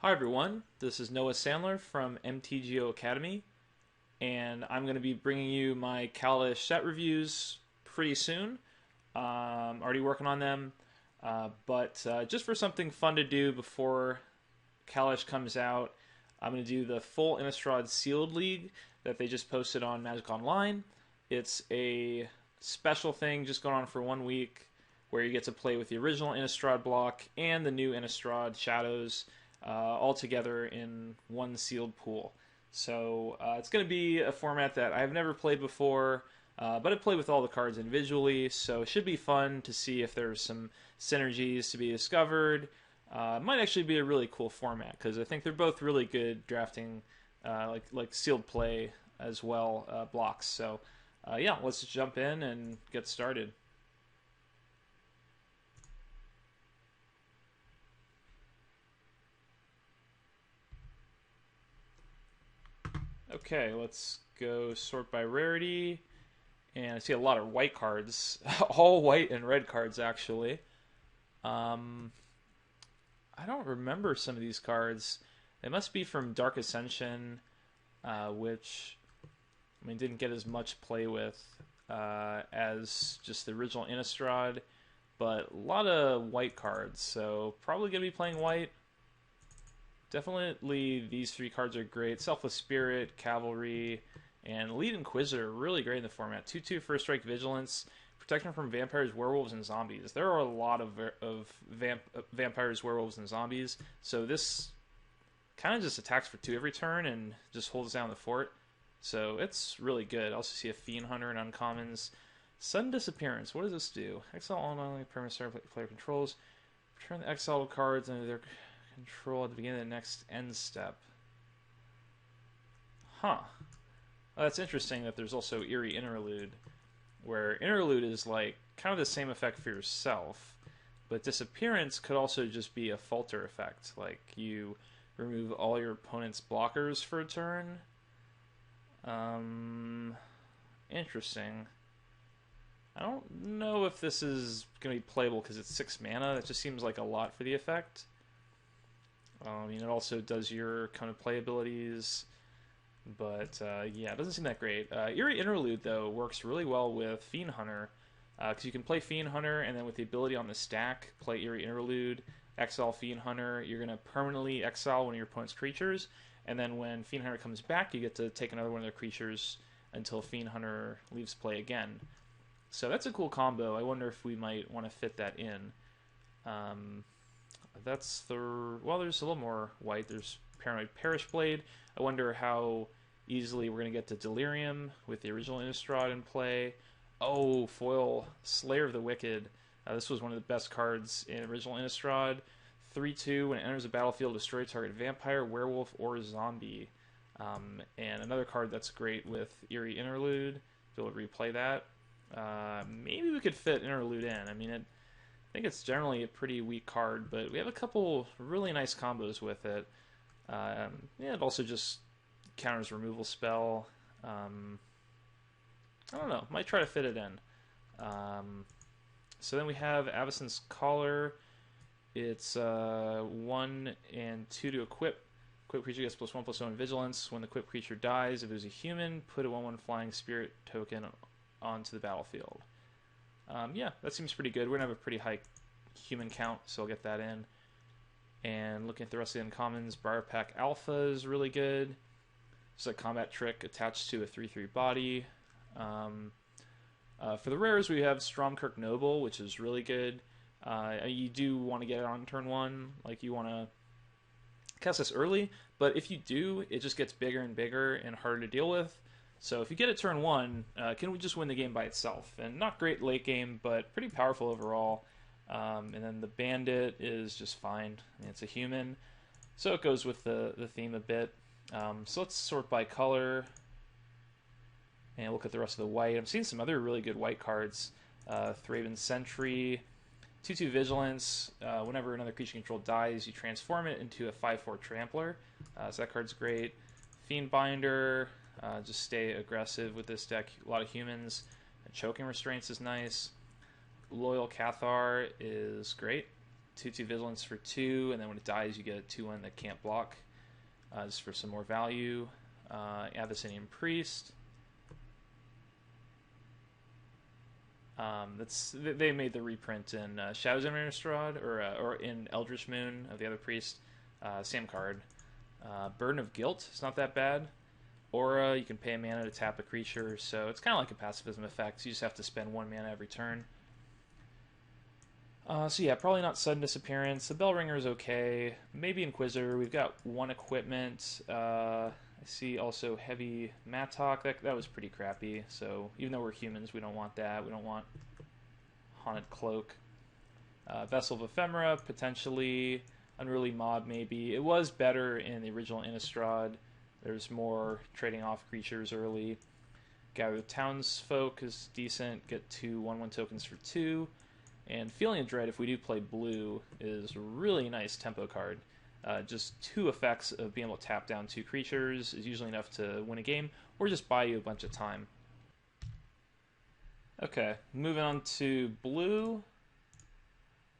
Hi everyone, this is Noah Sandler from Mtgo Academy, and I'm going to be bringing you my Kaladesh set reviews pretty soon. Already working on them, but just for something fun to do before Kaladesh comes out, I'm going to do the full Innistrad Sealed League that they just posted on Magic Online. It's a special thing just going on for 1 week where you get to play with the original Innistrad block and the new Innistrad Shadows all together in one sealed pool. So it's going to be a format that I've never played before, but I've played with all the cards individually, so it should be fun to see if there's some synergies to be discovered. It might actually be a really cool format because I think they're both really good drafting, like sealed play as well blocks. So yeah, let's jump in and get started. Okay, let's go sort by rarity. And I see a lot of white cards, all white and red cards actually. Um, I don't remember some of these cards. They must be from Dark Ascension, which I mean didn't get as much play with as just the original Innistrad, but a lot of white cards. So probably gonna be playing white. Definitely these three cards are great. Selfless Spirit, Cavalry, and Elite Inquisitor are really great in the format. 2/2 First Strike Vigilance, protection from vampires, werewolves, and zombies. There are a lot of vampires, werewolves, and zombies, so this kind of just attacks for 2 every turn and just holds down the fort. So it's really good. I also see a Fiend Hunter and Uncommons. Sudden Disappearance. What does this do? Exile all non-only permanent player controls. Return the exiled cards under their control at the beginning of the next end step. Huh. Well, that's interesting that there's also Eerie Interlude, where Interlude is like kind of the same effect for yourself, but Disappearance could also just be a falter effect, like you remove all your opponent's blockers for a turn. Interesting. I don't know if this is going to be playable because it's 6 mana. That just seems like a lot for the effect. I mean, it also does your kind of play abilities, but yeah, it doesn't seem that great. Eerie Interlude, though, works really well with Fiend Hunter, because you can play Fiend Hunter, and then with the ability on the stack, play Eerie Interlude, exile Fiend Hunter. You're going to permanently exile one of your opponent's creatures, and then when Fiend Hunter comes back, you get to take another one of their creatures until Fiend Hunter leaves play again. So that's a cool combo. I wonder if we might want to fit that in. That's the... Well, there's a little more white. There's Paranoid Perish Blade. I wonder how easily we're going to get to Delirium with the original Innistrad in play. Oh, foil Slayer of the Wicked. This was one of the best cards in original Innistrad. 3/2, when it enters the battlefield, destroy target vampire, werewolf, or zombie. And another card that's great with Eerie Interlude. Be able to replay that. Maybe we could fit Interlude in. I mean, I think it's generally a pretty weak card, but we have a couple really nice combos with it. Yeah, it also just counters removal spell. I don't know. Might try to fit it in. So then we have Avacyn's Caller. It's 1 and 2 to equip. Equip creature gets +1/+1 vigilance. When the equipped creature dies, if it was a human, put a 1/1 flying spirit token onto the battlefield. Yeah, that seems pretty good. We're going to have a pretty high human count, so I'll get that in. And looking at the rest of the uncommons, Briarpack Alpha is really good. It's a combat trick attached to a 3/3 body. For the rares, we have Stromkirk Noble, which is really good. You do want to get it on turn 1. Like, you want to cast this early, but if you do, it just gets bigger and bigger and harder to deal with. So if you get it turn 1, can we just win the game by itself? And not great late game, but pretty powerful overall. And then the Bandit is just fine. I mean, it's a human, so it goes with the theme a bit. So let's sort by color and look at the rest of the white. I'm seeing some other really good white cards. Thraben Sentry, 2/2 Vigilance. Whenever another creature controlled dies, you transform it into a 5/4 Trampler. So that card's great. Fiendbinder. Just stay aggressive with this deck. A lot of humans. Choking Restraints is nice. Loyal Cathar is great. 2/2 vigilance for 2, and then when it dies, you get a 2/1 that can't block, just for some more value. Abyssinian Priest. They made the reprint in Shadows of Innistrad or in Eldritch Moon of the other priest. Same card. Burden of Guilt. It's not that bad. Aura. You can pay a mana to tap a creature, so it's kind of like a pacifism effect. You just have to spend 1 mana every turn. So yeah, probably not Sudden Disappearance. The Bellringer is okay. Maybe Inquisitor. We've got 1 equipment. I see also Heavy Mattock. That was pretty crappy. So even though we're humans, we don't want that. We don't want Haunted Cloak. Vessel of Ephemera, potentially. Unruly Mob, maybe. It was better in the original Innistrad. There's more trading off creatures early. Gather the Townsfolk is decent. Get 2 1/1 tokens for 2. And Feeling of Dread, if we do play blue, is a really nice tempo card. Just 2 effects of being able to tap down 2 creatures is usually enough to win a game, or just buy you a bunch of time. Okay, moving on to blue.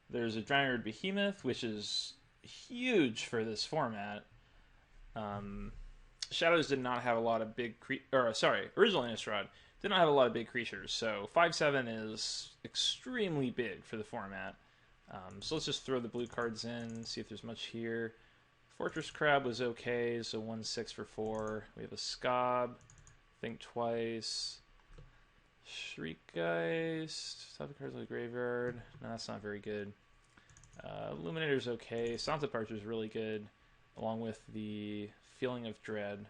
There's a Drowning Behemoth, which is huge for this format. Shadows did not have a lot of big original Innistrad did not have a lot of big creatures, so 5/7 is extremely big for the format. So let's just throw the blue cards in, see if there's much here. Fortress Crab was okay, so 1/6 for 4. We have a Scob, Think Twice, Shriekgeist, top of cards in the graveyard. No, that's not very good. Illuminator's okay. Santa Parcher is really good, along with the Feeling of Dread.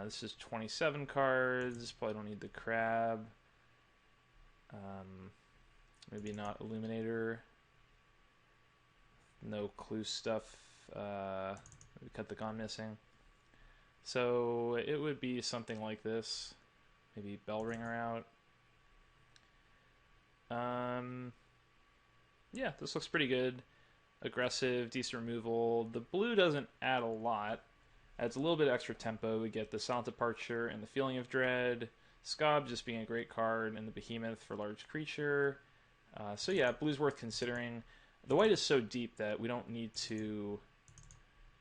This is 27 cards. Probably don't need the crab. Maybe not Illuminator. No clue stuff. We cut the Gone Missing. So it would be something like this. Maybe Bellringer out. Yeah, this looks pretty good. Aggressive, decent removal. The blue doesn't add a lot. Adds a little bit extra tempo. We get the Silent Departure and the Feeling of Dread. Scob just being a great card, and the Behemoth for large creature. So yeah, blue's worth considering. The white is so deep that we don't need to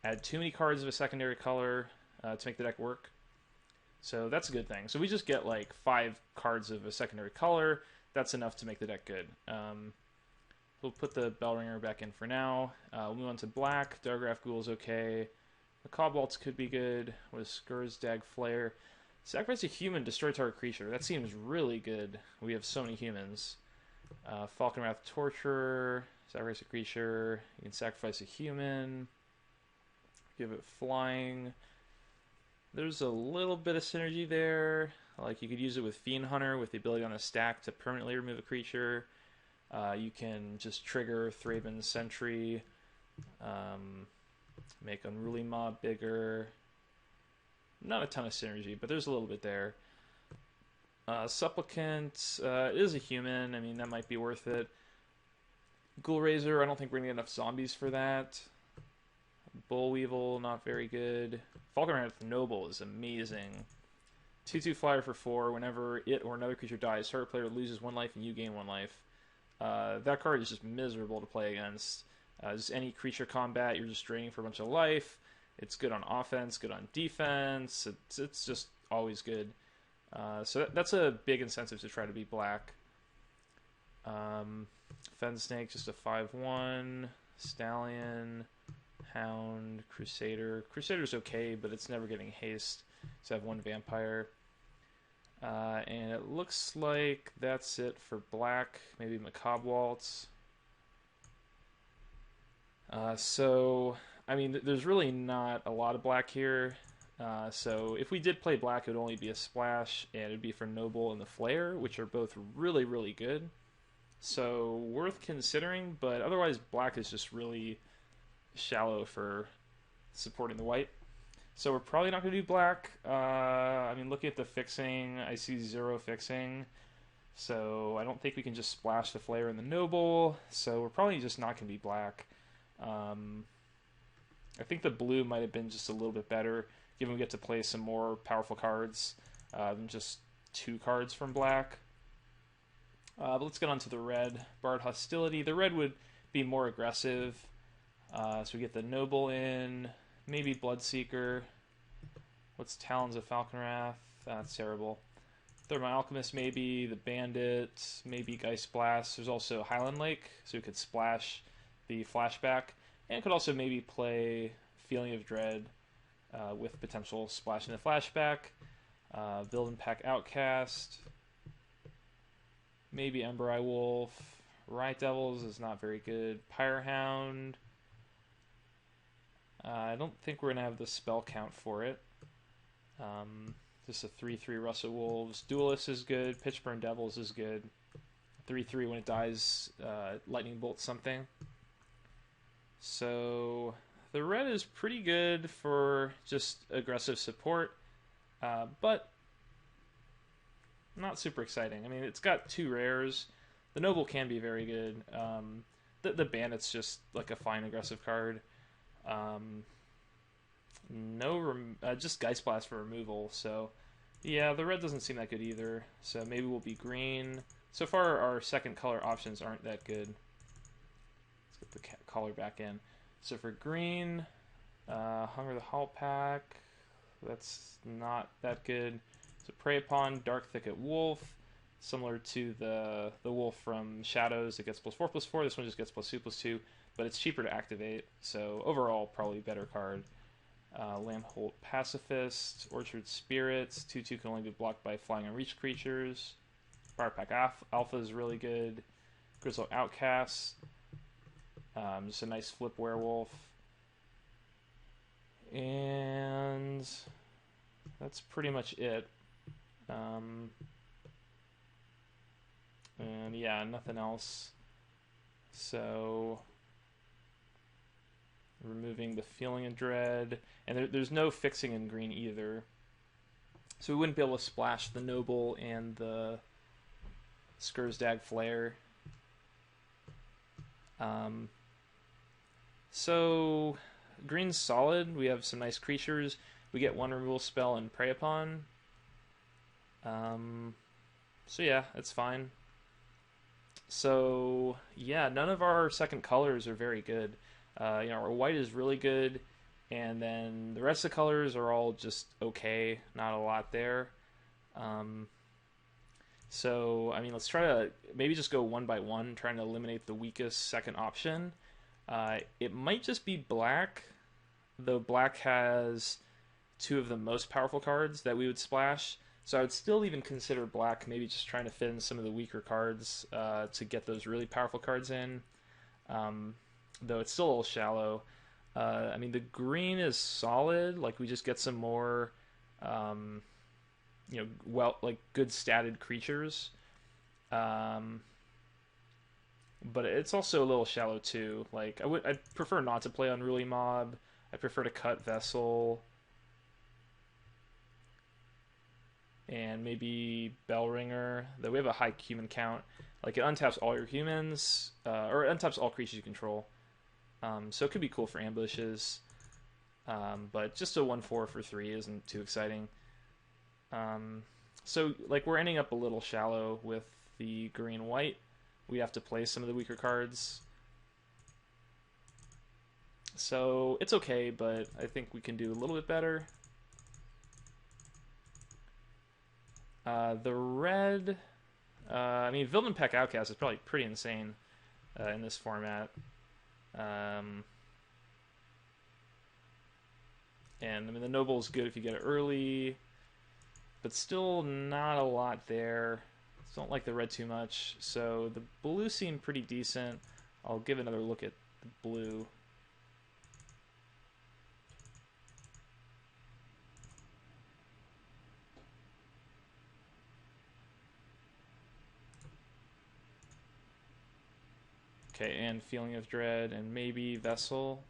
add too many cards of a secondary color to make the deck work. So that's a good thing. So we just get like 5 cards of a secondary color. That's enough to make the deck good. We'll put the Bellringer back in for now. We'll move on to black. Dargraph Ghoul is okay. The Cobalt could be good. With Skur's Dag Flare. Sacrifice a human, destroy target creature. That seems really good. We have so many humans. Falconwrath Torturer. Sacrifice a creature. You can sacrifice a human. Give it flying. There's a little bit of synergy there. Like you could use it with Fiend Hunter with the ability on a stack to permanently remove a creature. You can just trigger Thraben's Sentry. Make Unruly Mob bigger. Not a ton of synergy, but there's a little bit there. Supplicant is a human. I mean, that might be worth it. Ghoul Raiser, I don't think we're going to get enough zombies for that. Bullweevil, not very good. Falconwrath Noble is amazing. 2/2 flyer for 4. Whenever it or another creature dies, target player loses 1 life and you gain 1 life. That card is just miserable to play against. Just any creature combat, you're just draining for a bunch of life. It's good on offense, good on defense. It's just always good. So that's a big incentive to try to beat black. Fen Snake, just a 5/1. Stallion, Hound, Crusader. Crusader's okay, but it's never getting haste. So I have 1 Vampire. And it looks like that's it for black. Maybe Macabre Waltz. So, I mean, there's really not a lot of black here. So if we did play black, it would only be a splash, and it would be for Noble and the Flare, which are both really, really good. So worth considering, but otherwise black is just really shallow for supporting the white. So we're probably not going to do black. I mean, looking at the fixing, I see 0 fixing. So I don't think we can just splash the Flare and the Noble. So we're probably just not going to be black. I think the blue might have been just a little bit better, given we get to play some more powerful cards than just 2 cards from black. But let's get on to the red. Barred Hostility. The red would be more aggressive. So we get the Noble in, maybe Bloodseeker. What's Talons of Falconwrath? That's terrible. Thermo Alchemist, maybe the Bandit, maybe Geist Blast. There's also Highland Lake, so we could splash the flashback, and could also maybe play Feeling of Dread with potential splashing the flashback. Build and Pack Outcast, maybe Ember Eye Wolf. Riot Devils is not very good. Pyrehound. I don't think we're going to have the spell count for it. Just a 3/3 Russell Wolves. Duelist is good. Pitchburn Devils is good. 3/3 when it dies, Lightning Bolt something. So the red is pretty good for just aggressive support, but not super exciting. I mean, it's got 2 rares. The Noble can be very good. The Bandit's just like a fine aggressive card. Just Geist Blast for removal. So yeah, the red doesn't seem that good either. So maybe we'll be green. So far, our second color options aren't that good. Let's get the color back in. So for green, Hunger the Halt Pack. That's not that good. So Prey Upon, Dark Thicket Wolf. Similar to the wolf from Shadows, it gets +4/+4. This one just gets +2/+2, but it's cheaper to activate. So overall, probably better card. Lambholt Pacifist, Orchard Spirits. 2/2 can only be blocked by flying and reach creatures. Firepack Alpha is really good. Grizzle Outcast. Just a nice flip werewolf. And that's pretty much it. And yeah, nothing else. So removing the Feeling of Dread, and there's no fixing in green either, so we wouldn't be able to splash the Noble and the Skursdag Flare. So green's solid. We have some nice creatures. We get 1 removal spell and Prey Upon. So yeah, it's fine. So yeah, none of our second colors are very good. Our white is really good, and then the rest of the colors are all just okay. Not a lot there. So I mean, let's try to maybe just go one by one, trying to eliminate the weakest second option. It might just be black, though black has 2 of the most powerful cards that we would splash. So I would still even consider black, maybe just trying to fit in some of the weaker cards to get those really powerful cards in. Though it's still a little shallow. I mean, the green is solid. Like, we just get some more, good statted creatures. But it's also a little shallow too. Like, I'd prefer not to play Unruly Mob. I prefer to cut Vessel. And maybe Bellringer, though we have a high human count. Like, it untaps all your humans, or it untaps all creatures you control. So it could be cool for ambushes. But just a 1/4 for 3 isn't too exciting. So, like, we're ending up a little shallow with the green-white. We have to play some of the weaker cards. So it's okay, but I think we can do a little bit better. The red, I mean, Vildenpeck Outcast is probably pretty insane in this format. And I mean, the Noble is good if you get it early, but still not a lot there. Don't like the red too much. So the blue seemed pretty decent. I'll give another look at the blue. Okay, and Feeling of Dread, and maybe Vessel.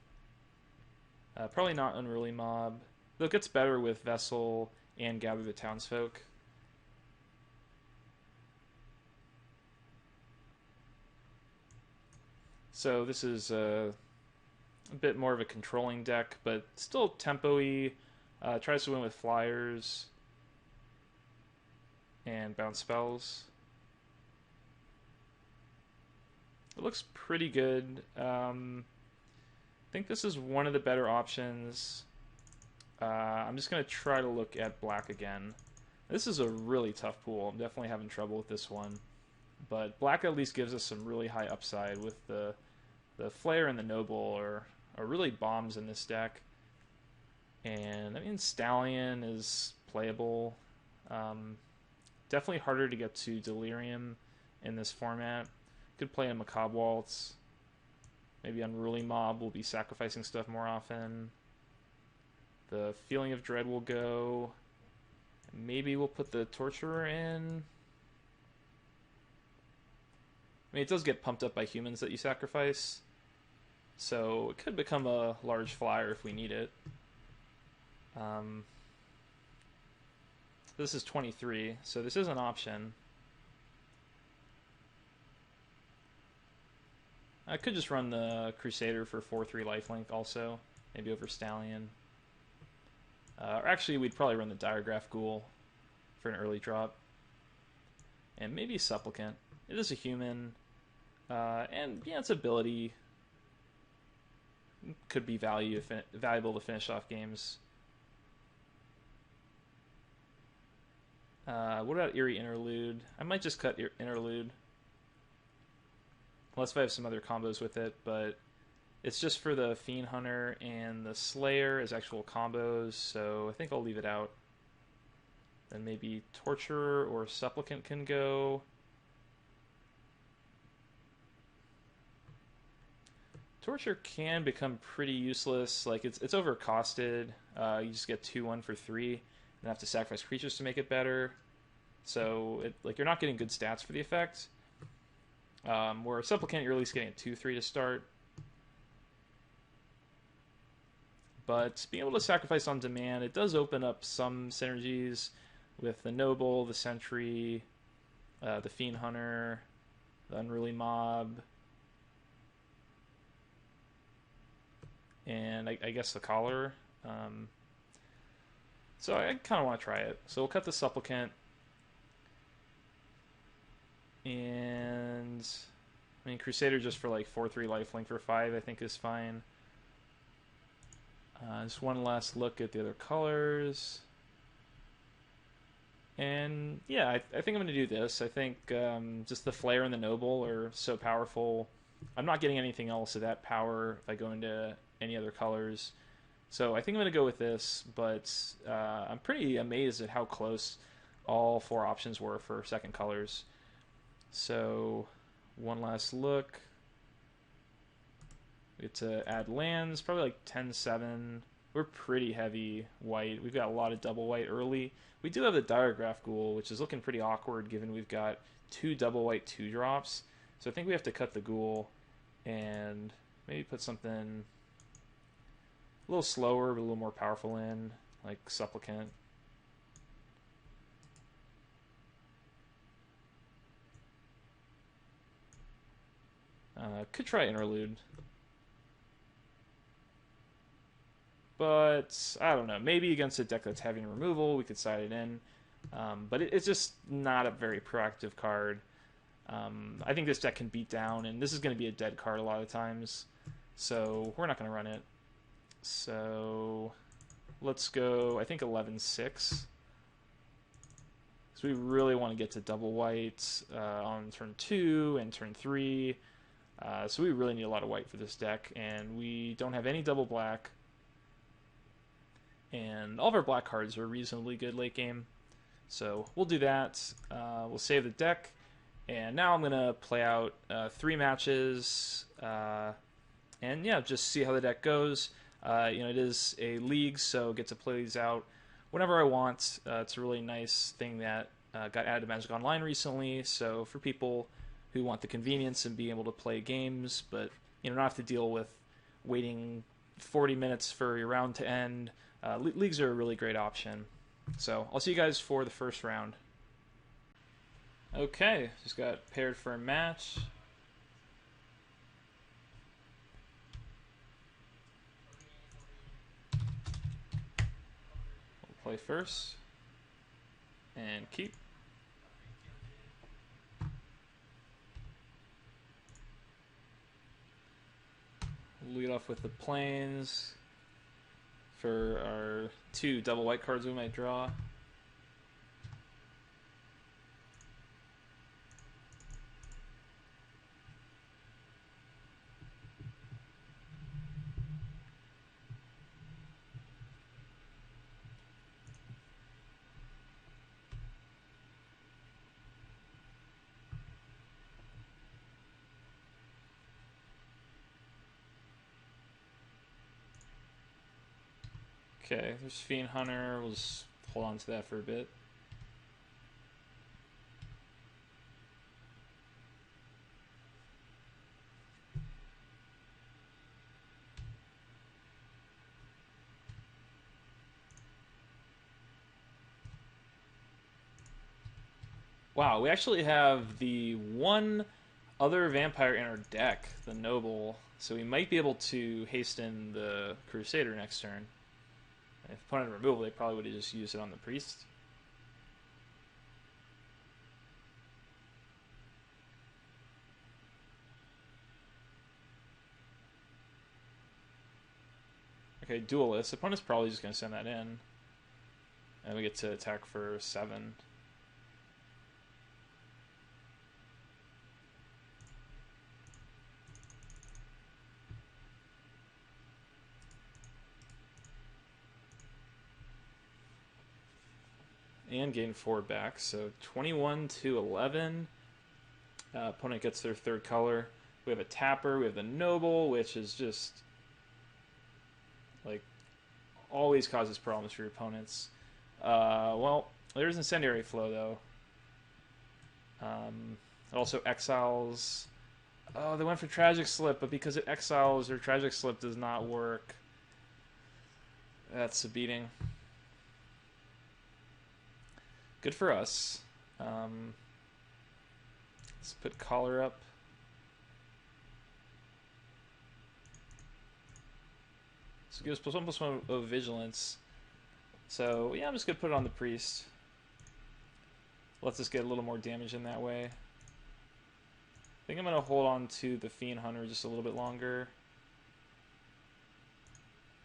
Probably not Unruly Mob. Though it gets better with Vessel and Gather the Townsfolk. So this is a bit more of a controlling deck, but still tempo-y. Tries to win with flyers and bounce spells. It looks pretty good. I think this is one of the better options. I'm just going to try to look at black again. This is a really tough pool. I'm definitely having trouble with this one. But black at least gives us some really high upside with the Flare and the Noble are really bombs in this deck. And I mean, Stallion is playable. Definitely harder to get to Delirium in this format. Could play a Macabre Waltz. Maybe Unruly Mob will be sacrificing stuff more often. The Feeling of Dread will go. Maybe we'll put the Torturer in. I mean, it does get pumped up by humans that you sacrifice. So it could become a large flyer if we need it. This is 23, so this is an option. I could just run the Crusader for 4/3 lifelink also, maybe over Stallion. Or actually, we'd probably run the Diregraph Ghoul for an early drop. And maybe Supplicant. It is a human, and yeah, its ability could be valuable to finish off games. What about Eerie Interlude? I might just cut Interlude. Unless if I have some other combos with it, but it's just for the Fiend Hunter and the Slayer as actual combos, so I think I'll leave it out. Then maybe Torturer or Supplicant can go. Torture can become pretty useless. Like, it's overcosted. You just get 2/1 for 3 and have to sacrifice creatures to make it better. So you're not getting good stats for the effect. Where Supplicant, you're at least getting a 2/3 to start. But being able to sacrifice on demand, it does open up some synergies with the Noble, the Sentry, the Fiend Hunter, the Unruly Mob, and I guess the Collar. So I kind of want to try it. So we'll cut the Supplicant. And I mean, Crusader just for like 4/3 lifelink for 5 I think is fine. Just one last look at the other colors. And yeah, I think I'm going to do this. I think just the Flare and the Noble are so powerful. I'm not getting anything else of that power if I go into any other colors. So I think I'm going to go with this, but I'm pretty amazed at how close all 4 options were for second colors. So one last look. We have to add lands, probably like 10-7. We're pretty heavy white. We've got a lot of double white early. We do have the Diregraph Ghoul, which is looking pretty awkward given we've got 2 double white 2-drops. So I think we have to cut the Ghoul and maybe put something a little slower but a little more powerful in, like Supplicant. Could try Interlude. But I don't know. Maybe against a deck that's having removal, we could side it in. But it's just not a very proactive card. I think this deck can beat down, and this is going to be a dead card a lot of times. So we're not going to run it. So let's go, I think 11-6. So we really want to get to double white on turn 2 and turn 3. So we really need a lot of white for this deck, and we don't have any double black. And all of our black cards are reasonably good late game. So we'll do that. We'll save the deck. And now I'm going to play out 3 matches. And yeah, just see how the deck goes. It is a league, so get to play these out whenever I want. It's a really nice thing that got added to Magic Online recently. So for people who want the convenience and being able to play games, but not have to deal with waiting 40 minutes for your round to end, leagues are a really great option. So I'll see you guys for the first round. Okay, just got paired for a match. We'll play first. And keep. lead off with the plains for our 2 double white cards we might draw. Okay, there's Fiend Hunter. We'll just hold on to that for a bit. Wow, we actually have the one other vampire in our deck, the Noble, so we might be able to hasten the Crusader next turn. If opponent removal, they probably would have just used it on the Priest. Okay, Duelist. Opponent's probably just going to send that in. And we get to attack for 7. And gain 4 back, so 21 to 11. Opponent gets their 3rd color. We have a Tapper, we have the Noble, which is just like always causes problems for your opponents. Well, there's Incendiary Flow though. It also exiles. Oh, they went for Tragic Slip, but because it exiles, their Tragic Slip does not work. That's a beating. Good for us. Let's put Collar up. So it gives +1/+1 of Vigilance. So yeah, I'm just gonna put it on the Priest. Lets us get a little more damage in that way. I think I'm gonna hold on to the Fiend Hunter just a little bit longer.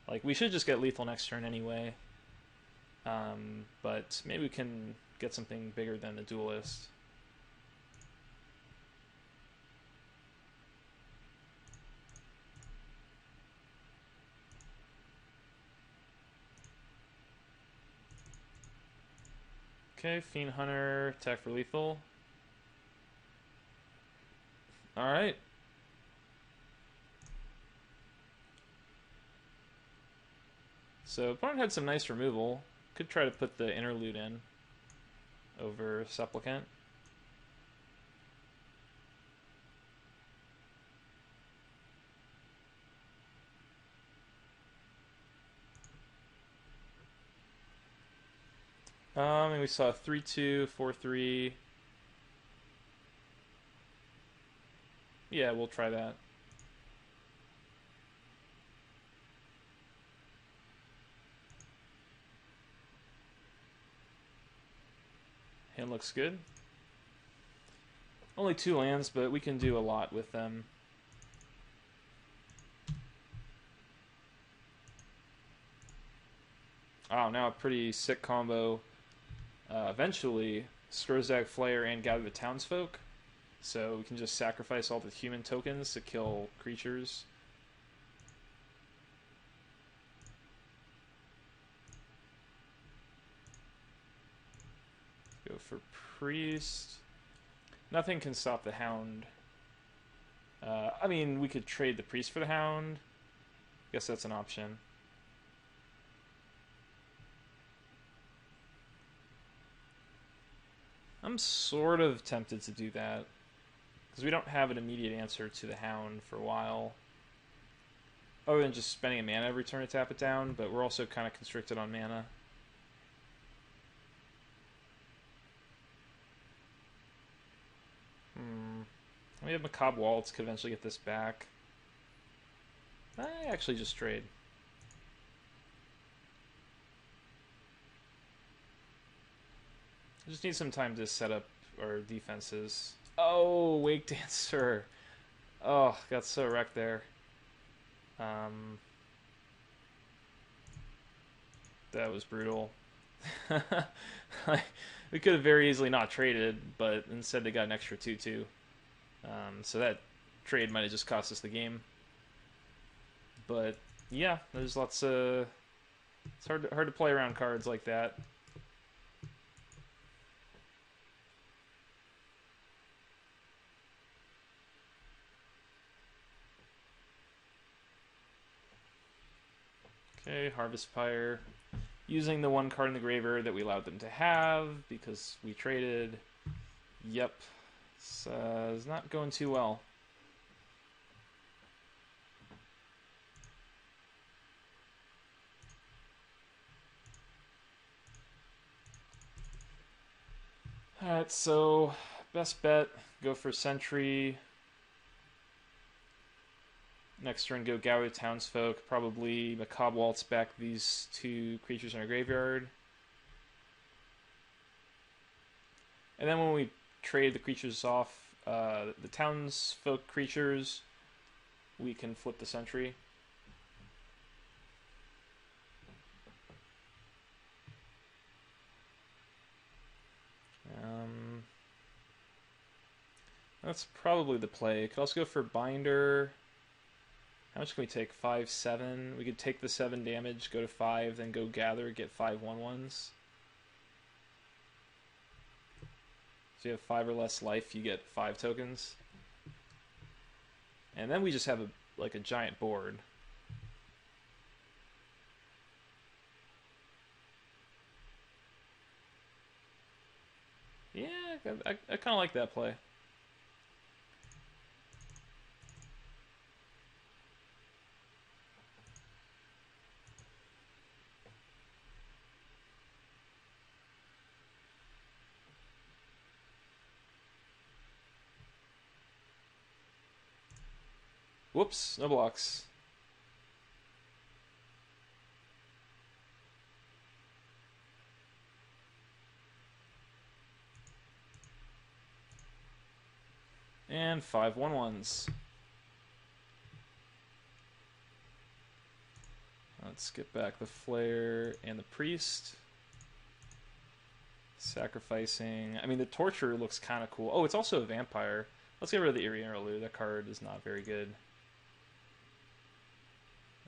Like, we should just get lethal next turn anyway. But maybe we can get something bigger than the Duelist. Okay, Fiend Hunter, attack for lethal. Alright. So opponent had some nice removal. Could try to put the Interlude in over Supplicant. And we saw 3/2, 4/3. Yeah, we'll try that. Hand looks good. Only 2 lands, but we can do a lot with them. Oh, now a pretty sick combo. Eventually, Skurzag Flayer and Gather the Townsfolk. So we can just sacrifice all the human tokens to kill creatures. Go for Priest. Nothing can stop the Hound. I mean, we could trade the Priest for the Hound. Guess that's an option. I'm sort of tempted to do that, because we don't have an immediate answer to the Hound for a while. Other than just spending a mana every turn to tap it down, but we're also kind of constricted on mana. We have Macabre Waltz, could eventually get this back. I actually just trade. I just need some time to set up our defenses. Oh, Wake Dancer. Oh, got so wrecked there. Um, that was brutal. We could have very easily not traded, but instead they got an extra 2/2. So that trade might have just cost us the game. But yeah, there's lots of. It's hard to play around cards like that. Okay, Harvest Pyre. Using the one card in the graveyard that we allowed them to have because we traded. Yep. It's not going too well. Alright, so best bet, go for Sentry. Next turn, go Gather Townsfolk. Probably Macabre Waltz back these two creatures in our graveyard. And then when we trade the creatures off, the Townsfolk creatures, we can flip the Sentry. That's probably the play. Could also go for Binder. How much can we take? 5, 7. We could take the 7 damage, go to 5, then go Gather, get 5 1/1s. So you have 5 or less life, you get 5 tokens. And then we just have a giant board. Yeah, I kind of like that play. Whoops, no blocks. And 5 1/1s. Let's get back the Flare and the Priest. Sacrificing. I mean, the Torturer looks kind of cool. Oh, it's also a Vampire. Let's get rid of the Eerie Interlude. That card is not very good.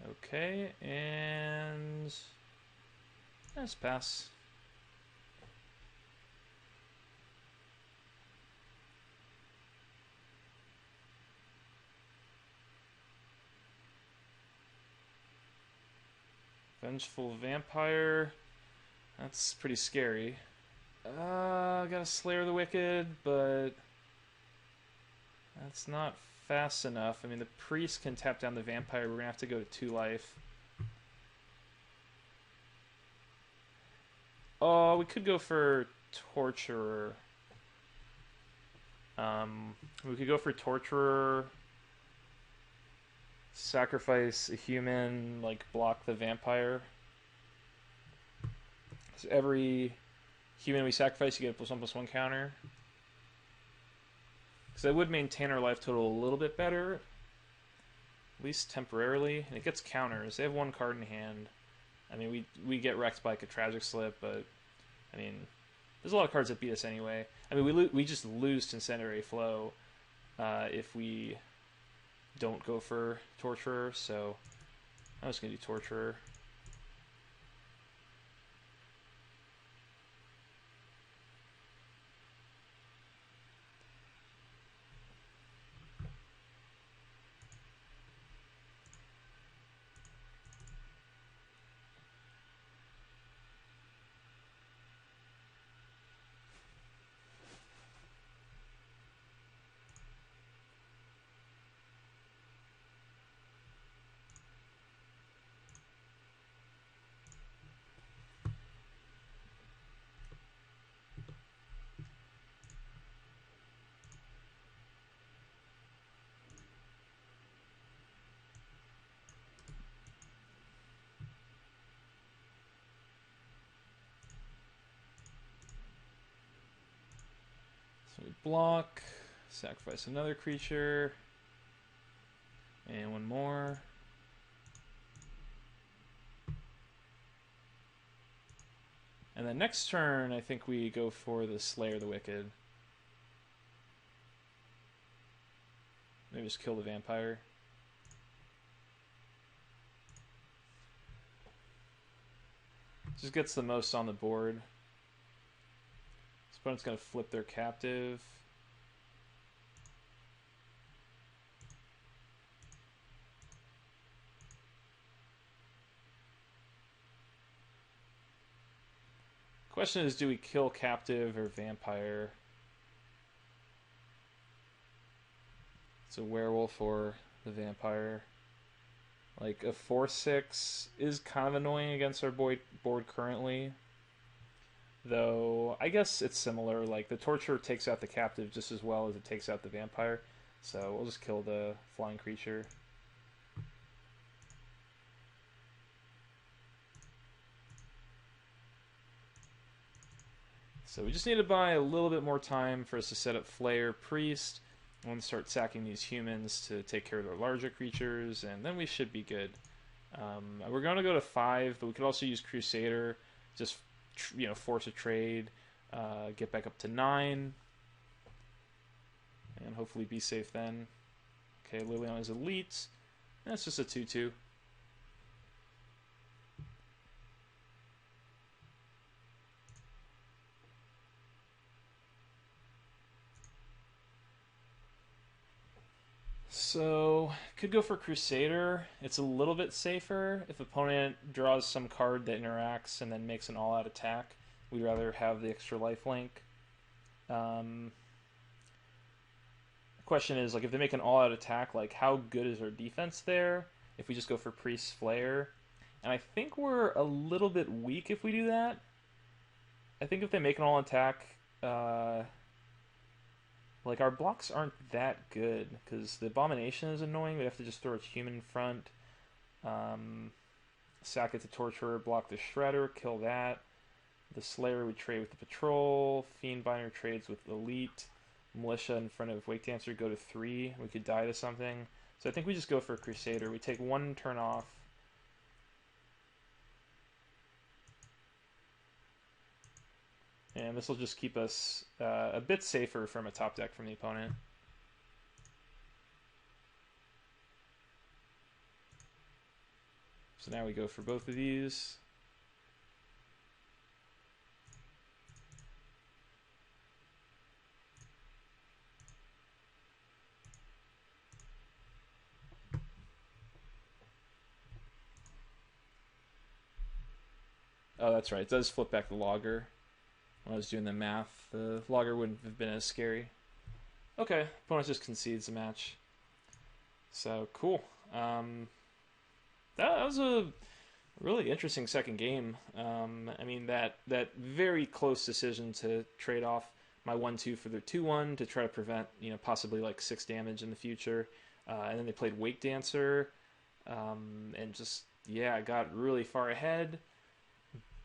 Okay, and let's pass. Vengeful Vampire. That's pretty scary. Got a Slayer of the Wicked, but that's not fast enough. I mean, the Priest can tap down the Vampire. We're going to have to go to 2 life. Oh, we could go for Torturer. We could go for Torturer. Sacrifice a human, like block the Vampire. So every human we sacrifice, you get a +1/+1 counter. Because that would maintain our life total a little bit better, at least temporarily. And it gets counters. They have 1 card in hand. I mean, we get wrecked by like a Tragic Slip, but I mean, there's a lot of cards that beat us anyway. I mean, we just lose to Incendiary Flow if we don't go for Torturer. So I'm just gonna do Torturer. So we block, sacrifice another creature, and 1 more. And then next turn, I think we go for the Slayer the Wicked. Maybe just kill the vampire. Just gets the most on the board. This opponent's going to flip their captive. Question is, do we kill captive or vampire? It's a werewolf or the vampire. Like a 4/6 is kind of annoying against our board currently. Though I guess it's similar. Like the torture takes out the captive just as well as it takes out the vampire. So we'll just kill the flying creature. So we just need to buy a little bit more time for us to set up Flayer Priest. I'm going to start sacking these humans to take care of their larger creatures, and then we should be good. We're going to go to 5, but we could also use Crusader, just force a trade, get back up to 9, and hopefully be safe then. Okay, Liliana is elite. That's just a 2/2. So, could go for Crusader. It's a little bit safer. If opponent draws some card that interacts and then makes an all-out attack, we'd rather have the extra lifelink. The question is, like, if they make an all-out attack, like, how good is our defense there? If we just go for Priest Flayer. And I think we're a little bit weak if we do that. I think if they make an all attack, like, our blocks aren't that good, because the Abomination is annoying. We have to just throw a human in front. Sack it to Torturer, block the Shredder, kill that. The Slayer would trade with the Patrol. Fiendbinder trades with Elite. Militia in front of Wake Dancer, go to 3. We could die to something. So I think we just go for Crusader. We take 1 turn off. And this will just keep us a bit safer from a top deck from the opponent. So now we go for both of these. Oh, that's right. It does flip back the logger. When I was doing the math, the logger wouldn't have been as scary. Okay, opponent just concedes the match. So, cool. That was a really interesting second game. I mean, that very close decision to trade off my 1/2 for their 2/1 to try to prevent, possibly like 6 damage in the future. And then they played Wake Dancer, and just, yeah, got really far ahead.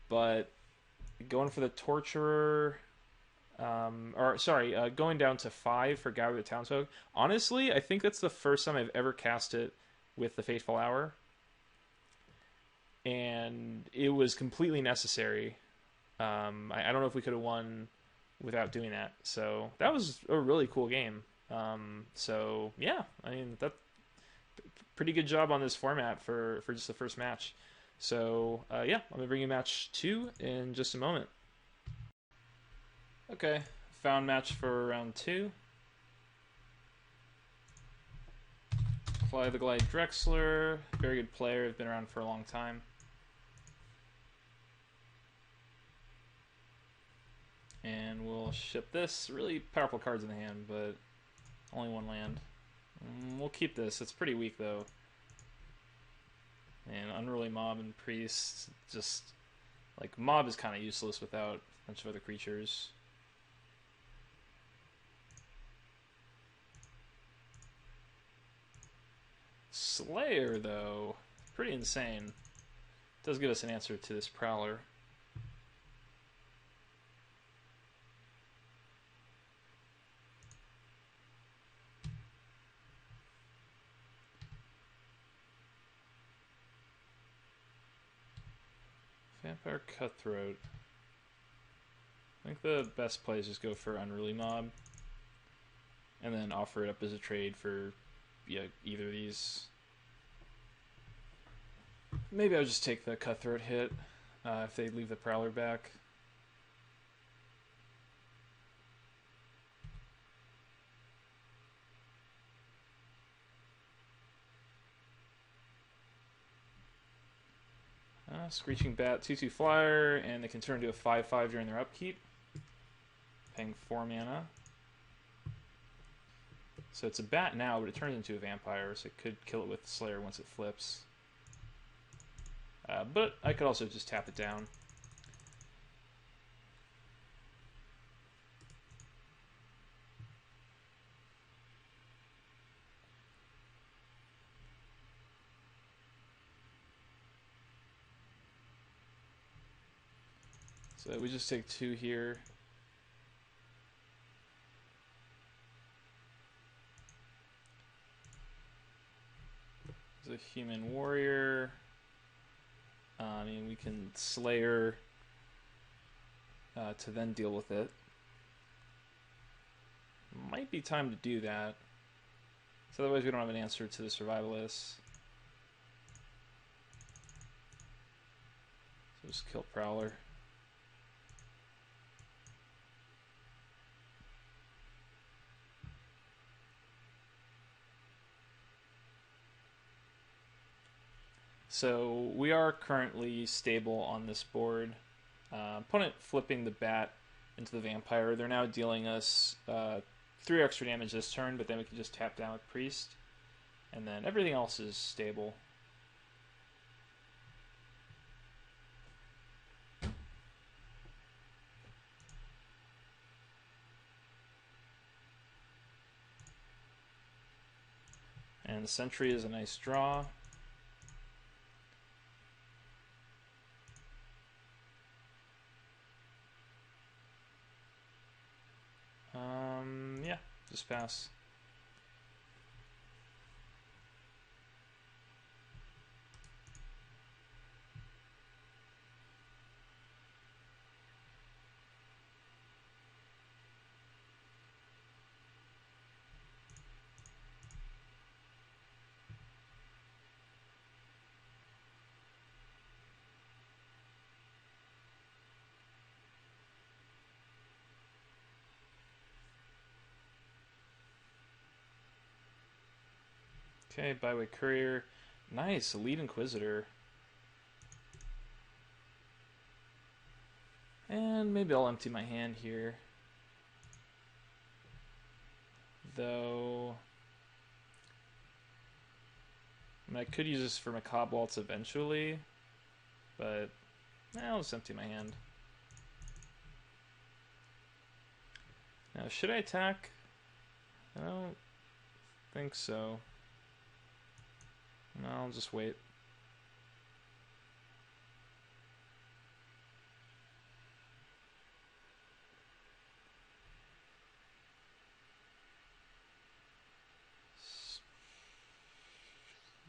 But going for the Torturer, going down to 5 for Gather the Townsfolk. Honestly, I think that's the first time I've ever cast it with the Fateful Hour. And it was completely necessary. I don't know if we could have won without doing that. So that was a really cool game. So yeah, I mean, that pretty good job on this format for just the first match. So yeah, I'm gonna bring you match 2 in just a moment. Okay, found match for round 2. Fly the Glide Drexler, very good player, has been around for a long time. And we'll ship this. Really powerful cards in the hand, but only 1 land. We'll keep this. It's pretty weak, though. And Unruly Mob and Priest, just, like, Mob is kind of useless without a bunch of other creatures. Slayer, though, pretty insane. Does give us an answer to this Prowler. Vampire Cutthroat. I think the best play is just go for Unruly Mob, and then offer it up as a trade for either of these. Maybe I'll just take the Cutthroat hit if they leave the Prowler back. Screeching Bat, 2/2 flyer, and they can turn into a 5/5 during their upkeep, paying 4 mana. So it's a bat now, but it turns into a vampire, so it could kill it with Slayer once it flips. But I could also just tap it down. So we just take 2 here. There's a human warrior. I mean, we can Slayer to then deal with it. Might be time to do that. So otherwise we don't have an answer to the Survivalists. So just kill Prowler. So we are currently stable on this board. Opponent flipping the bat into the vampire. They're now dealing us 3 extra damage this turn, but then we can just tap down with Priest. And then everything else is stable. And the Sentry is a nice draw. Yeah, just pass. Okay, Byway Courier. Nice, Elite Inquisitor. And maybe I'll empty my hand here. Though... I mean, I could use this for Macabre Waltz eventually, but I'll just empty my hand. Now, should I attack? I don't think so. No, I'll just wait.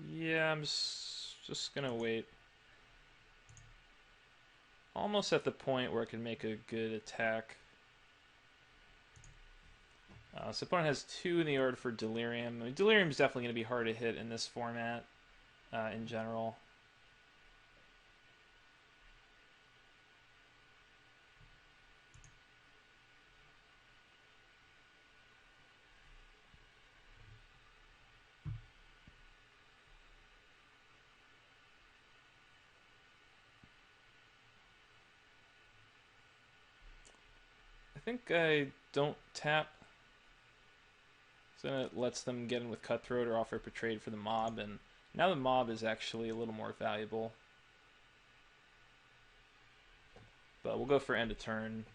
Yeah, I'm just gonna wait. Almost at the point where I can make a good attack. So opponent has 2 in the yard for Delirium. I mean, Delirium is definitely going to be hard to hit in this format in general. I think I don't tap. So it lets them get in with Cutthroat or offer up a trade for the mob, and now the mob is actually a little more valuable. But we'll go for end of turn,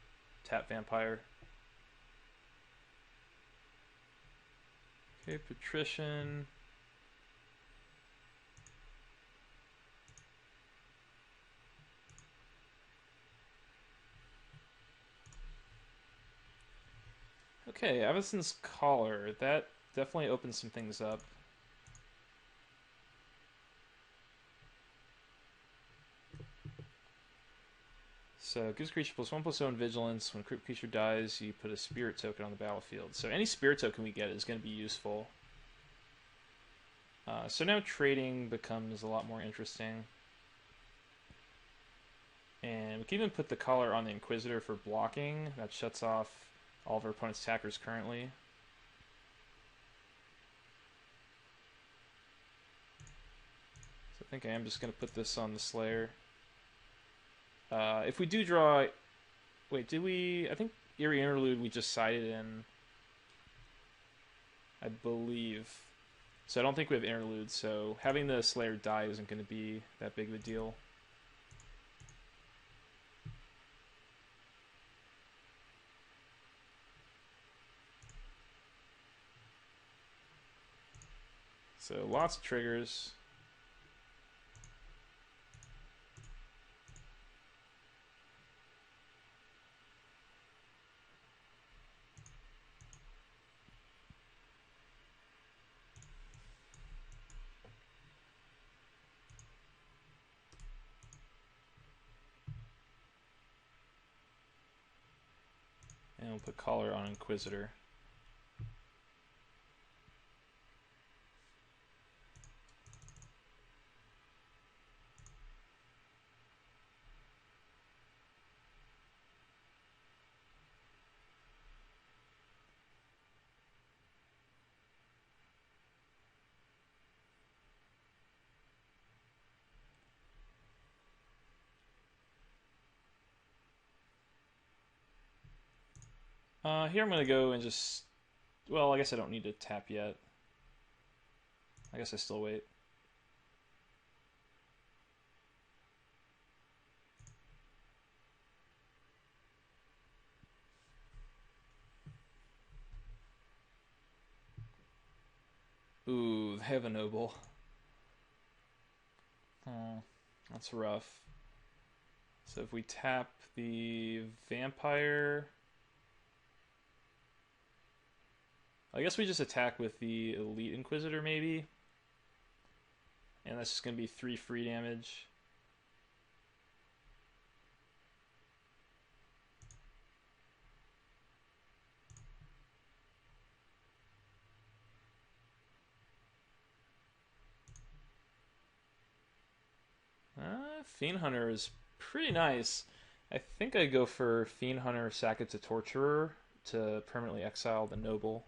tap Vampire. Okay, Patrician. Okay, Avacyn's Collar. That definitely opens some things up. So it gives creature +1/+0 vigilance. When a creature dies, you put a spirit token on the battlefield. So any spirit token we get is going to be useful. So now trading becomes a lot more interesting. And we can even put the collar on the Inquisitor for blocking. That shuts off all of our opponent's attackers currently. So I think I am just going to put this on the Slayer. If we do draw... Wait, did we... I think Eerie Interlude we just sided in, I believe. So I don't think we have Interlude, so having the Slayer die isn't going to be that big of a deal. So lots of triggers. And we'll put collar on Inquisitor. Here I'm going to go and just... Well, I guess I don't need to tap yet. I guess I still wait. Ooh, they have a noble. Oh, that's rough. So if we tap the vampire... I guess we just attack with the Elite Inquisitor, maybe. And that's just going to be 3 free damage. Fiend Hunter is pretty nice. I think I go for Fiend Hunter, sack it to Torturer to permanently exile the Noble.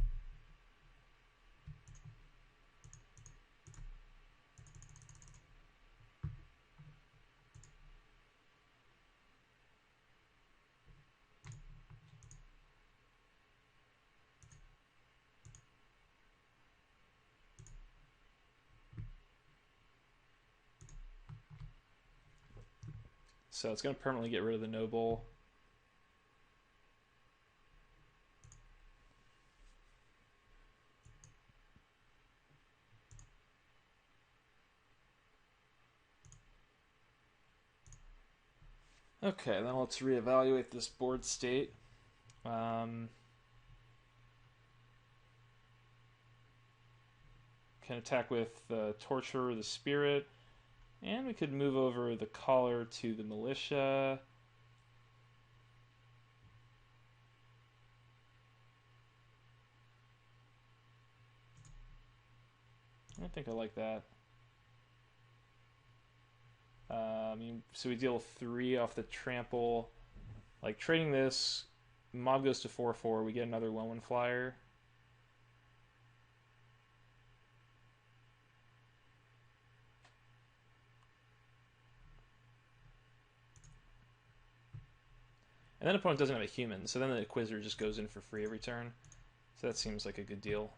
So it's going to permanently get rid of the Noble. Okay, then let's reevaluate this board state. Can attack with the Torturer, the Spirit. And we could move over the Collar to the Militia. I think I like that. So we deal 3 off the trample. Like trading this, mob goes to 4/4. We get another 1/1 flyer. And then opponent doesn't have a human, so then the Inquisitor just goes in for free every turn. So that seems like a good deal.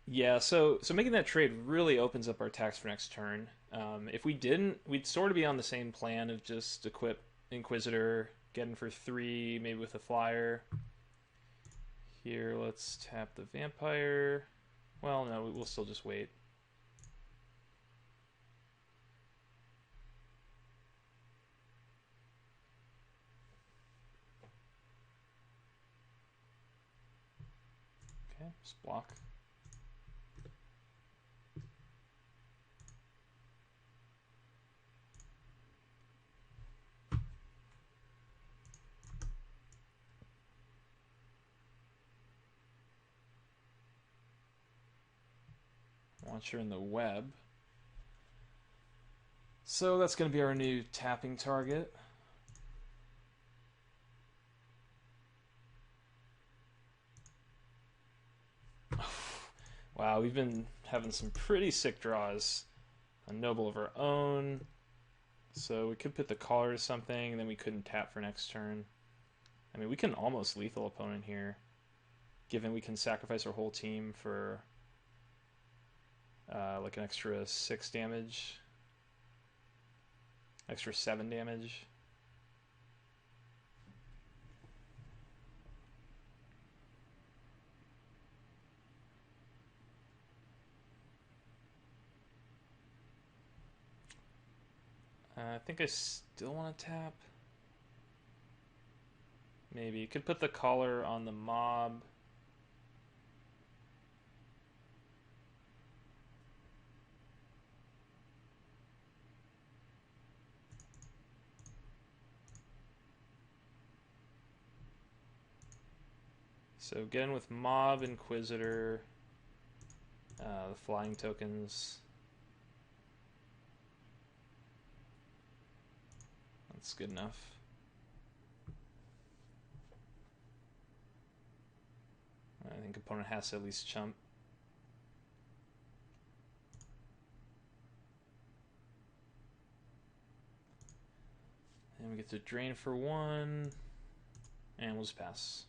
Yeah, so making that trade really opens up our attacks for next turn. If we didn't, we'd sort of be on the same plan of just equip Inquisitor, get in for 3, maybe with a flyer. Here, let's tap the vampire. Well, no, we'll still just wait. Okay, just block. Launcher in the web. So that's going to be our new tapping target. Wow, we've been having some pretty sick draws. A noble of our own. So we could put the collar to something, and then we couldn't tap for next turn. I mean, we can almost lethal opponent here, given we can sacrifice our whole team for like an extra 6 damage, extra 7 damage. I think I still want to tap. Maybe you could put the collar on the mob. So get in with mob, inquisitor, the flying tokens. That's good enough. I think opponent has to at least chump. And we get to drain for 1, and we'll just pass.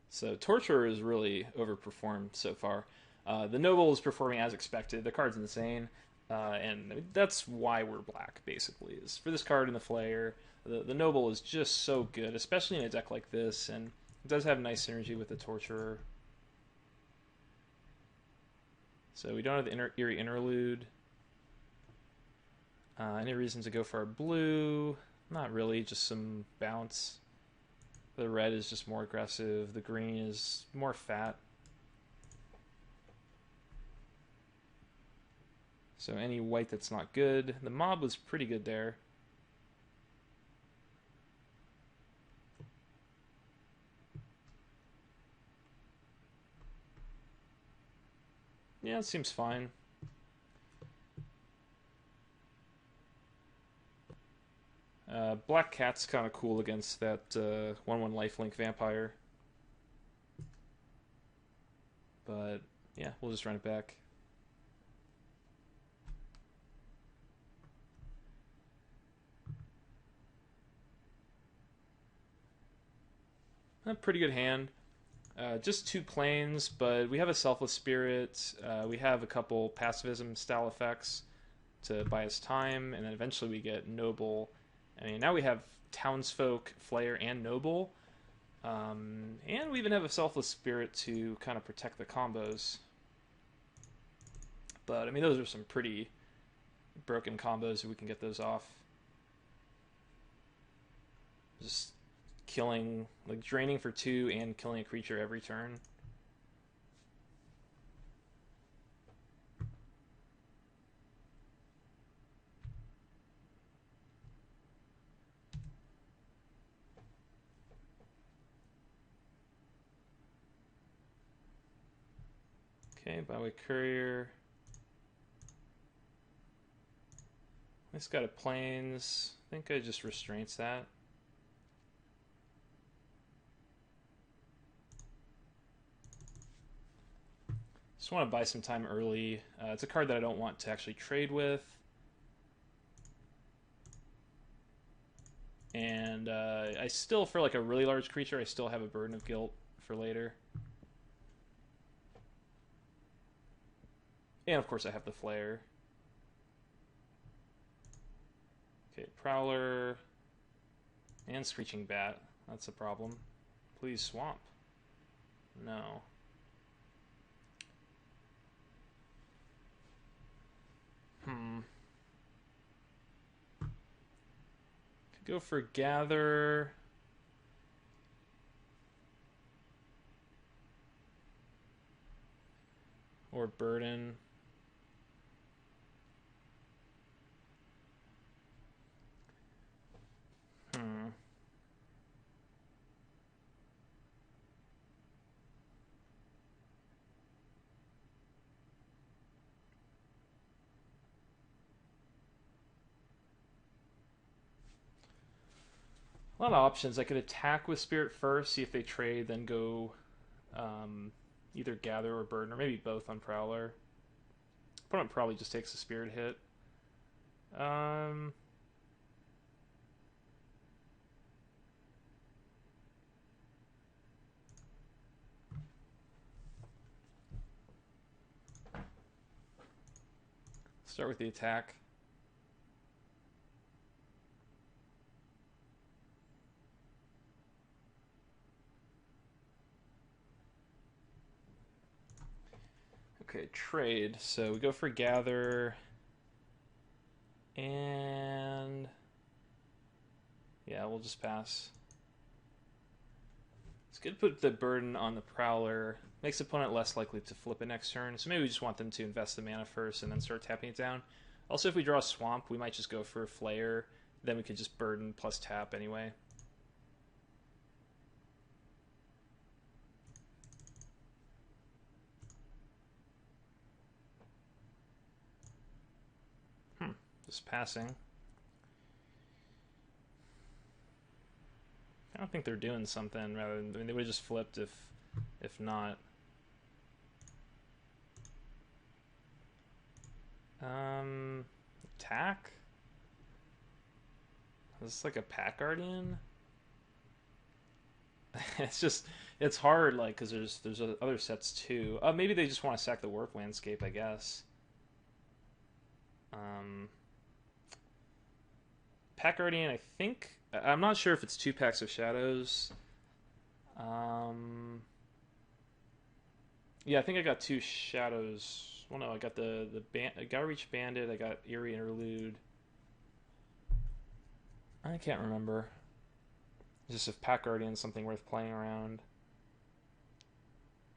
So Torturer is really overperformed so far. The Noble is performing as expected. The card's insane, and that's why we're black, basically. Is for this card and the Flayer, the Noble is just so good, especially in a deck like this, and it does have nice synergy with the Torturer. So we don't have the Eerie Interlude. Any reason to go for our blue? Not really, just some bounce. The red is just more aggressive. The green is more fat. So any white that's not good. The mob was pretty good there. Yeah, it seems fine. Black Cat's kind of cool against that 1/1 lifelink vampire. But yeah, we'll just run it back. A pretty good hand. Just 2 planes, but we have a Selfless Spirit. We have a couple pacifism style effects to buy us time, and then eventually we get Noble. I mean, now we have Townsfolk, Flayer, and Noble. And we even have a Selfless Spirit to kind of protect the combos. But, I mean, those are some pretty broken combos if we can get those off. Just killing, like draining for 2 and killing a creature every turn. Okay, Byway Courier. It's got a planes. I think I just restraints that. Just want to buy some time early. It's a card that I don't want to actually trade with. And And I still, for like a really large creature, I still have a Burden of Guilt for later. And of course I have the Flare. Okay, Prowler. And Screeching Bat. That's a problem. Please swamp. No. Could go for Gather. Or Burden. A lot of options. I could attack with Spirit first, see if they trade, then go either Gather or Burden, or maybe both on Prowler. Opponent probably just takes a Spirit hit. Start with the attack. Okay, trade. So we go for Gather. And yeah, we'll just pass. It's good to put the Burden on the Prowler. Makes the opponent less likely to flip it next turn. So maybe we just want them to invest the mana first and then start tapping it down. Also, if we draw a Swamp, we might just go for a Flare. Then we could just Burden plus tap anyway. Just passing. I don't think they're doing something. Rather than, I mean, they would have just flipped if not. Attack. Is this like a Pack Guardian? it's hard, like, because there's other sets too. Maybe they just want to sack the Warp Landscape, I guess. Pack Guardian, I think. I'm not sure if it's 2 packs of Shadows. Yeah, I think I got 2 Shadows. Well, no, I got I got Reach Bandit. I got Eerie Interlude. I can't remember. Just if Pack Guardian's something worth playing around.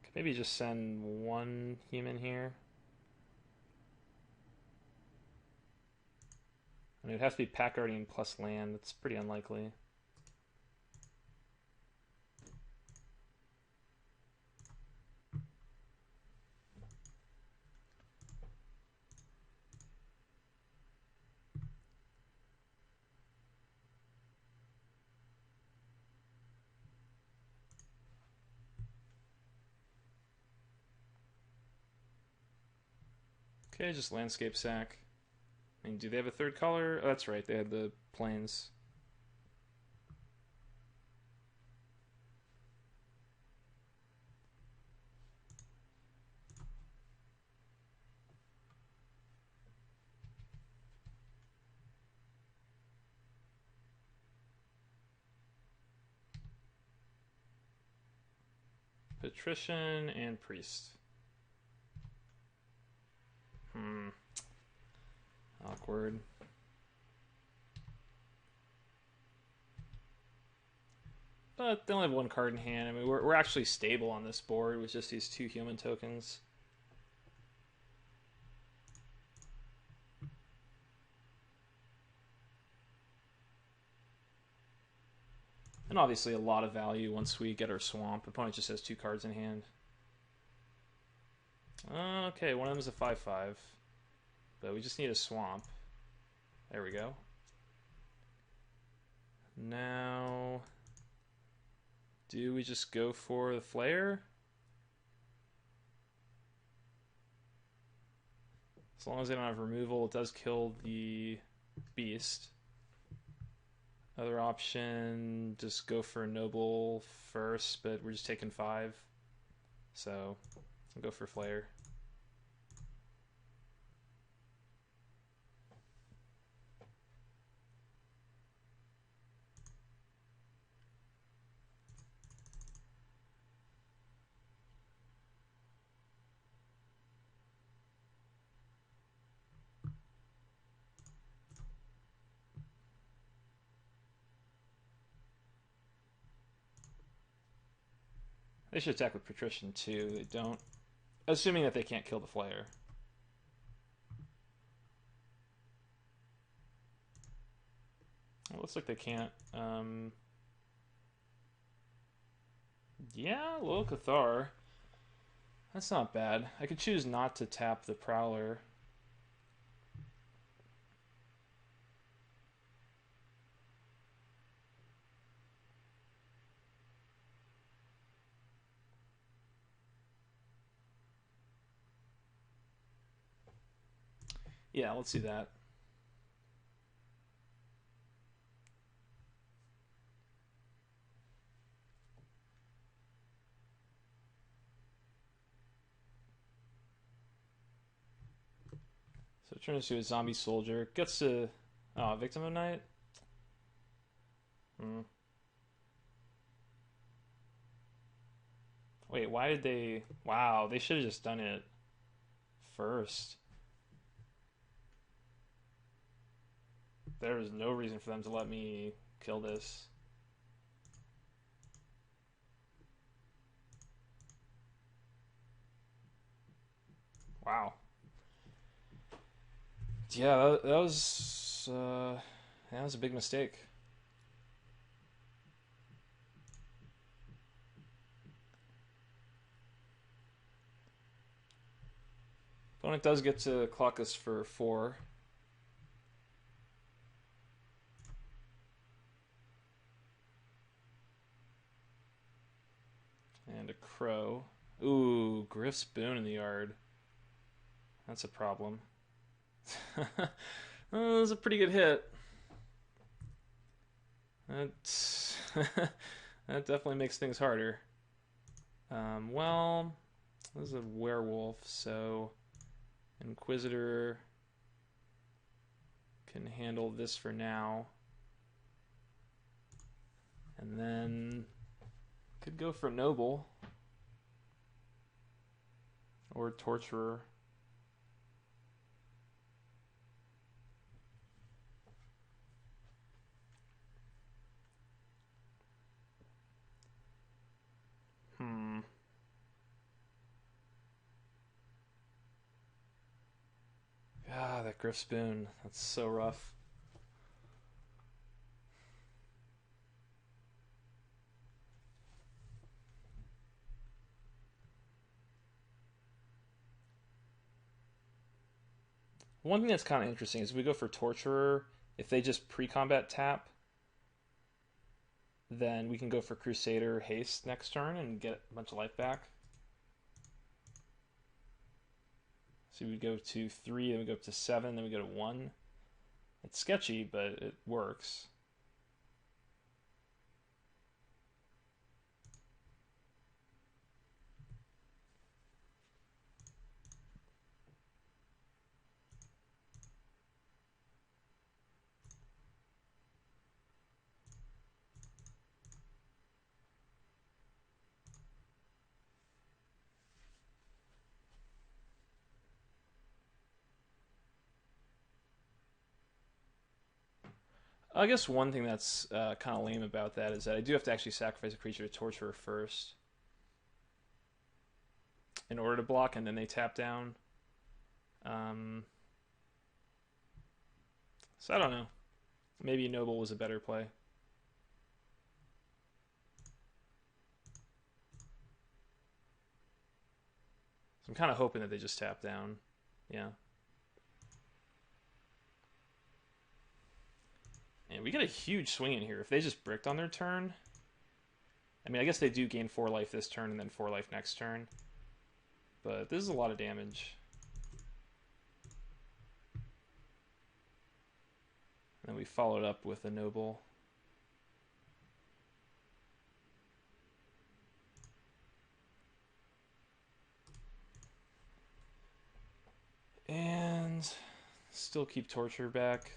Could maybe just send 1 human here. I mean, it would have to be Pack Guardian plus land. That's pretty unlikely. Okay, just Landscape Sack. I mean, do they have a 3rd color? Oh, that's right, they had the plains. Patrician and Priest. Awkward. But they only have 1 card in hand. I mean, we're actually stable on this board with just these 2 human tokens. And obviously a lot of value once we get our Swamp. Opponent just has 2 cards in hand. Okay, one of them is a 5/5. But we just need a Swamp. There we go. Now, do we just go for the Flare? As long as they don't have removal, it does kill the Beast. Other option, just go for Noble first, but we're just taking 5. So I'll go for Flare. They should attack with Patrician too. They don't. Assuming that they can't kill the Flare. It looks like they can't. Yeah, Loyal Cathar. That's not bad. I could choose not to tap the Prowler. Yeah, let's do that. So it turns to a zombie soldier. Gets to... Oh, Victim of Night? Wait, why did they... Wow, they should have just done it first. There was no reason for them to let me kill this. Wow. Yeah, that was a big mistake. Opponent does get to clock us for 4. And a crow. Ooh, Griff's Boon in the yard. That's a problem. That was a pretty good hit. That's that definitely makes things harder. Well, this is a werewolf, so Inquisitor can handle this for now. And then could go for Noble or Torturer. Ah, that Griff Spoon. That's so rough. One thing that's kind of interesting is we go for Torturer. If they just pre-combat tap, then we can go for Crusader Haste next turn and get a bunch of life back. So we go to 3, then we go up to 7, then we go to 1. It's sketchy, but it works. I guess one thing that's kind of lame about that is that I do have to actually sacrifice a creature to Torturer first in order to block, and then they tap down. So I don't know. Maybe Noble was a better play. So I'm kind of hoping that they just tap down. Yeah. And we get a huge swing in here. If they just bricked on their turn... I mean, I guess they do gain 4 life this turn and then 4 life next turn. But this is a lot of damage. And then we followed up with a Noble. still keep Torture back.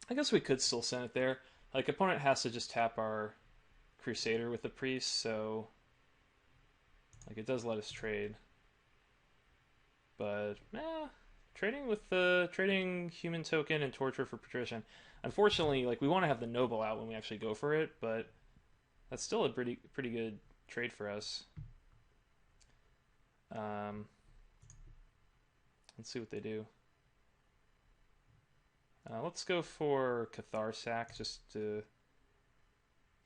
I guess we could still send it there. Like, opponent has to just tap our Crusader with the Priest, so like it does let us trade. But trading with the trading human token and torture for patrician. Unfortunately, like we want to have the noble out when we actually go for it, but that's still a pretty good trade for us. Let's see what they do. Let's go for Cathar Sack just to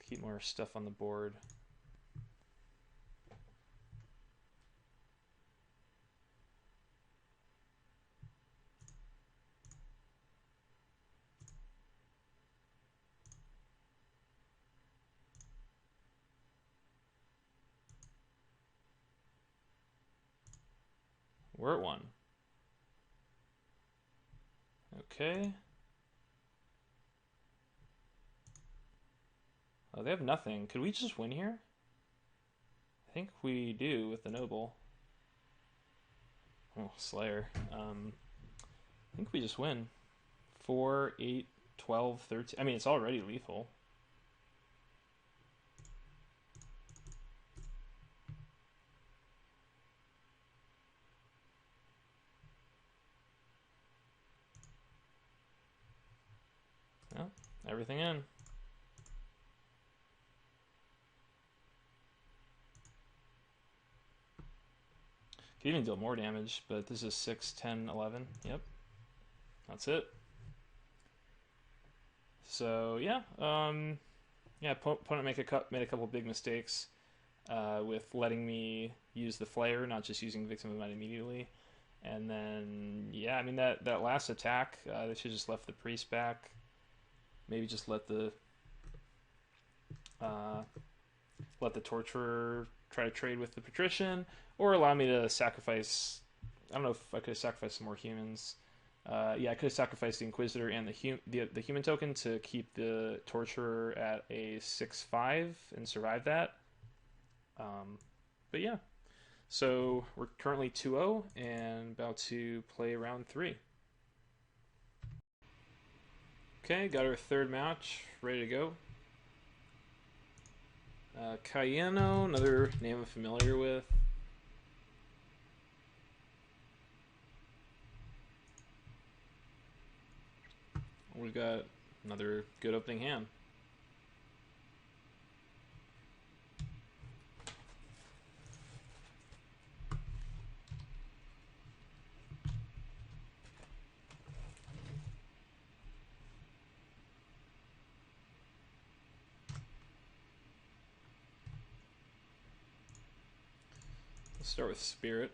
keep more stuff on the board. We're at 1. Okay. Oh, they have nothing. Could we just win here? I think we do with the noble. Oh, Slayer. I think we just win. 4, 8, 12, 13. I mean, it's already lethal. Well, everything in. Could even deal more damage, but this is 6, 10, 11. Yep. That's it. So, yeah. Opponent made a couple big mistakes with letting me use the Flayer, not just using Victim of Might immediately. And then, yeah, I mean, that last attack, they should just left the Priest back. Maybe just let the Torturer try to trade with the Patrician, or allow me to sacrifice. I don't know if I could have sacrificed some more humans. Yeah, I could have sacrificed the Inquisitor and the human token to keep the Torturer at a 6/5 and survive that. But yeah, so we're currently 2-0 and about to play round 3. Okay, got our third match ready to go. Cayeno, another name I'm familiar with. We've got another good opening hand. Let's start with Spirit.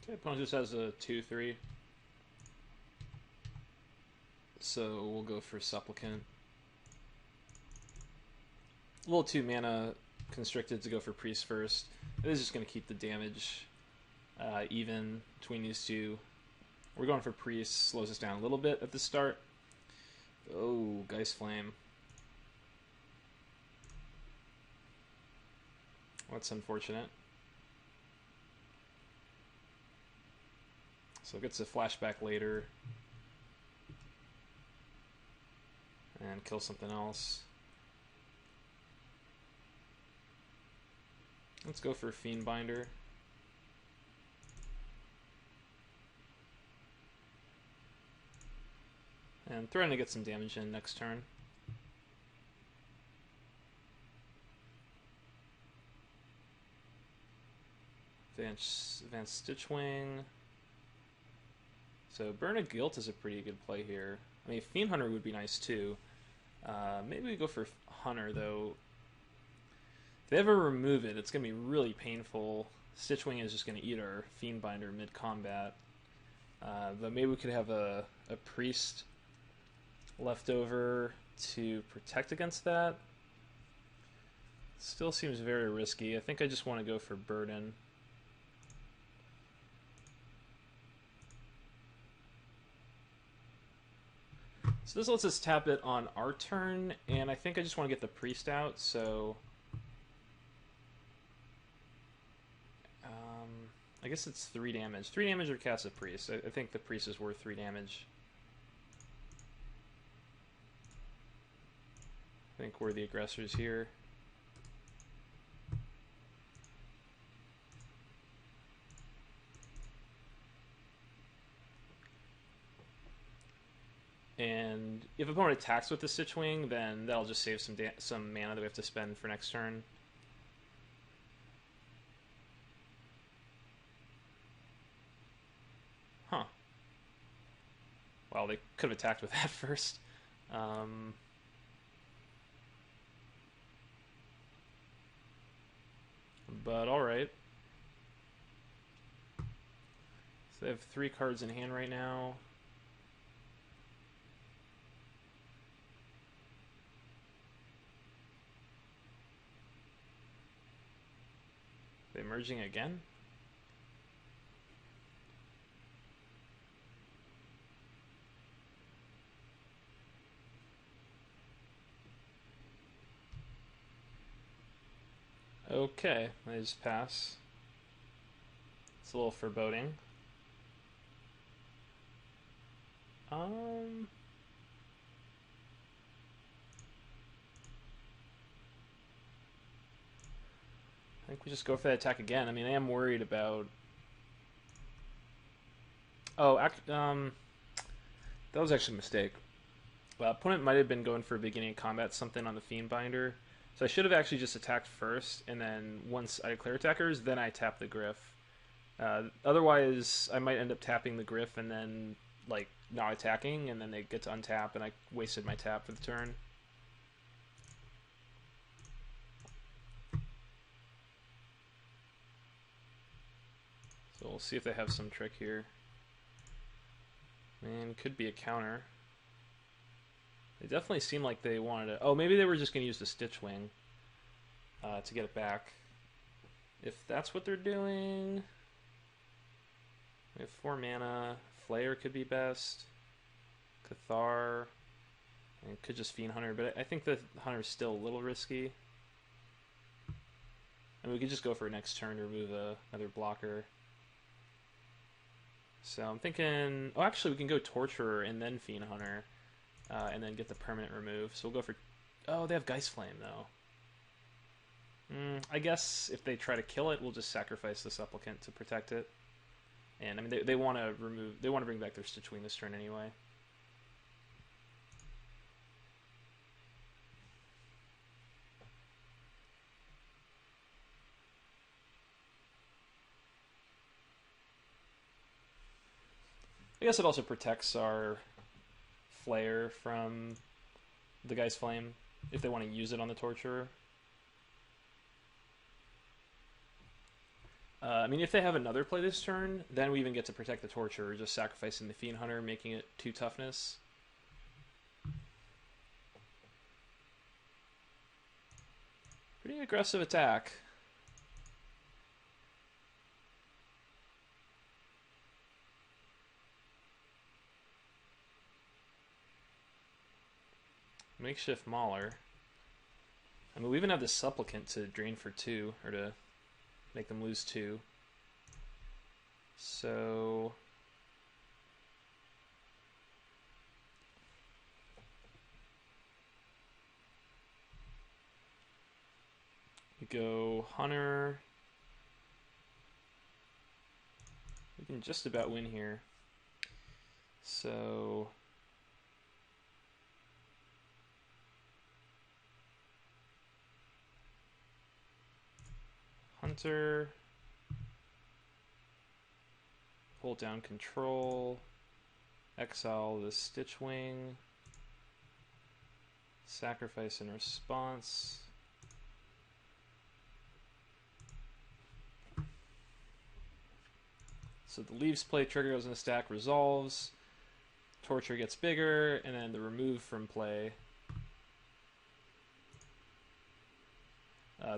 Okay, opponent just has a 2/3. So we'll go for Supplicant. A little too mana constricted to go for Priest first. This is just going to keep the damage even between these two. We're going for Priest, slows us down a little bit at the start. Oh, Geist Flame. That's unfortunate. So it gets a flashback later. And kill something else. Let's go for Fiendbinder. And threaten to get some damage in next turn. Advanced Stitchwing. So Burn of Guilt is a pretty good play here. I mean, Fiend Hunter would be nice too. Maybe we go for Hunter though. If they ever remove it, it's going to be really painful Stitchwing is just going to eat our Fiendbinder mid-combat. But maybe we could have a priest left over to protect against that. Still seems very risky. I think I just want to go for Burden. So this lets us tap it on our turn, and I think I just want to get the priest out, so... I guess it's 3 damage. 3 damage or cast a priest. I think the priest is worth 3 damage. I think we're the aggressors here. And if opponent attacks with the Stitchwing, then that'll just save some mana that we have to spend for next turn. Huh. Well, they could have attacked with that first. But alright. So they have 3 cards in hand right now. Are they merging again? Okay, I just pass. It's a little foreboding. I think we just go for that attack again. I mean, I am worried about... Oh, that was actually a mistake. Well, opponent might have been going for a beginning of combat something on the Fiendbinder. So I should have actually just attacked first, and then once I declare attackers, then I tap the Griff. Otherwise, I might end up tapping the Griff and then, like, not attacking, and then they get to untap, and I wasted my tap for the turn. So we'll see if they have some trick here. Man, could be a counter. They definitely seem like they wanted to... Oh, maybe they were just going to use the Stitchwing to get it back. If that's what they're doing... We have 4 mana. Flayer could be best. Cathar. And could just Fiend Hunter, but I think the Hunter is still a little risky. And we could just go for next turn to remove another blocker. So I'm thinking... Oh, actually, we can go Torturer and then Fiend Hunter. And then get the permanent remove. So we'll go for... Oh, they have Geist Flame, though. I guess if they try to kill it, we'll just sacrifice the Supplicant to protect it. And I mean, they want to remove... They want to bring back their Stitchwing this turn anyway. I guess it also protects our Flayer from the Geist Flame if they want to use it on the Torturer. I mean, if they have another play this turn, then we even get to protect the Torturer, just sacrificing the Fiend Hunter, making it 2 toughness. Pretty aggressive attack. Makeshift Mauler. I mean, we even have the Supplicant to drain for 2, or to make them lose 2. So... we go Hunter. We can just about win here. So... Hunter, pull down control, exile the Stitchwing, sacrifice in response. So the leaves play, trigger goes in a stack, resolves, torture gets bigger, and then the remove from play.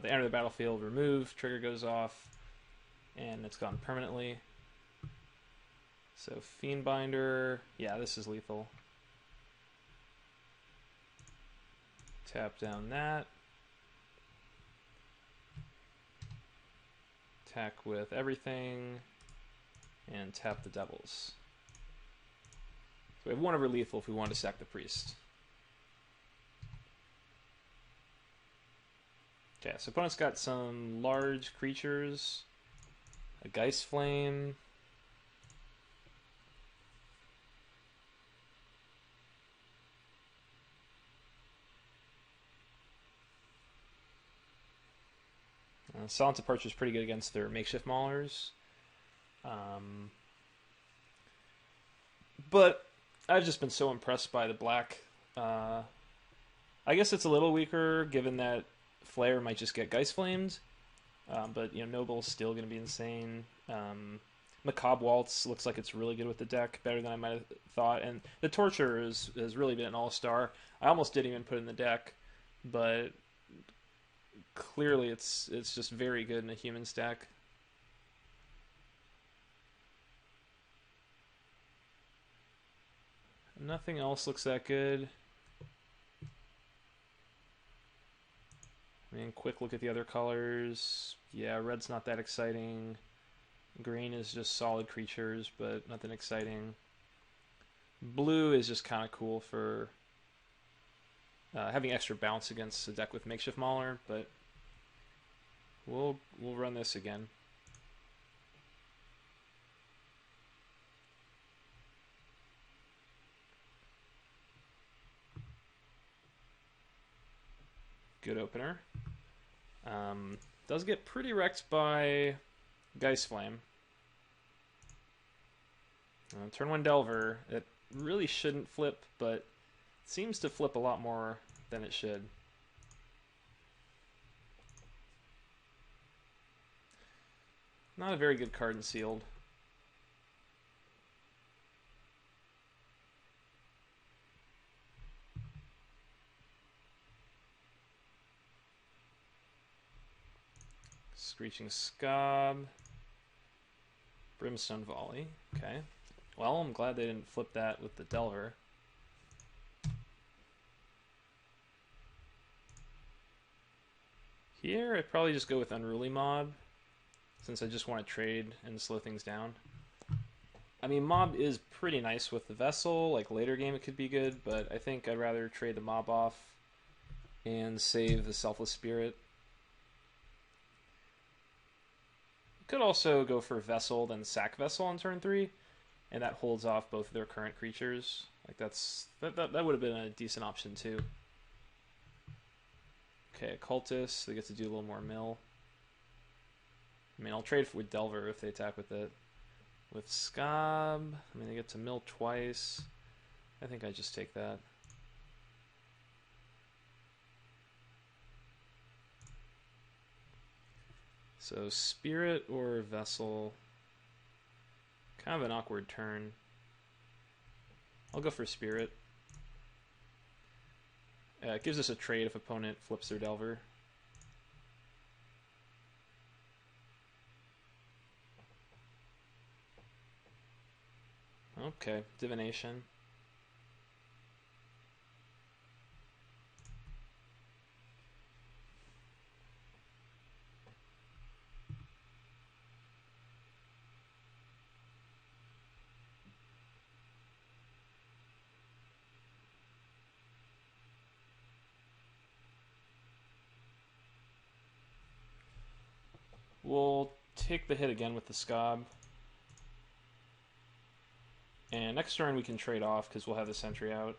They enter the battlefield, remove, trigger goes off, and it's gone permanently. So Fiendbinder, yeah, this is lethal. Tap down that. Attack with everything, and tap the devils. So we have one over lethal if we want to sack the priest. Okay, so opponent's got some large creatures, a Geist Flame, Silence of Parch is pretty good against their makeshift maulers. But I've just been so impressed by the black. I guess it's a little weaker given that Flare might just get Geist Flamed. But you know, Noble's still going to be insane. Macabre Waltz looks like it's really good with the deck, better than I might have thought. And the Torture has really been an all-star. I almost didn't even put it in the deck, but clearly it's just very good in a human stack. Nothing else looks that good. I mean, quick look at the other colors. Yeah, red's not that exciting. Green is just solid creatures, but nothing exciting. Blue is just kind of cool for having extra bounce against a deck with Makeshift Mauler, but we'll run this again. Good opener. Does get pretty wrecked by Geist Flame. Turn 1 Delver. It really shouldn't flip, but it seems to flip a lot more than it should. Not a very good card in Sealed. Screeching Scob. Brimstone Volley. Okay. Well, I'm glad they didn't flip that with the Delver. Here, I'd probably just go with Unruly Mob, since I just want to trade and slow things down. I mean, Mob is pretty nice with the Vessel. Like, later game it could be good, but I think I'd rather trade the Mob off and save the Selfless Spirit. Could also go for Vessel, then sack Vessel on turn 3, and that holds off both of their current creatures. Like that would have been a decent option too. Okay, Occultist, they get to do a little more mill. I mean, I'll trade with Delver if they attack with it. With Scob, I mean, they get to mill twice. I think I just take that. So Spirit or Vessel, kind of an awkward turn. I'll go for Spirit. It gives us a trade if opponent flips their Delver. Okay, Divination. We'll take the hit again with the Scob. And next turn we can trade off because we'll have the Sentry out.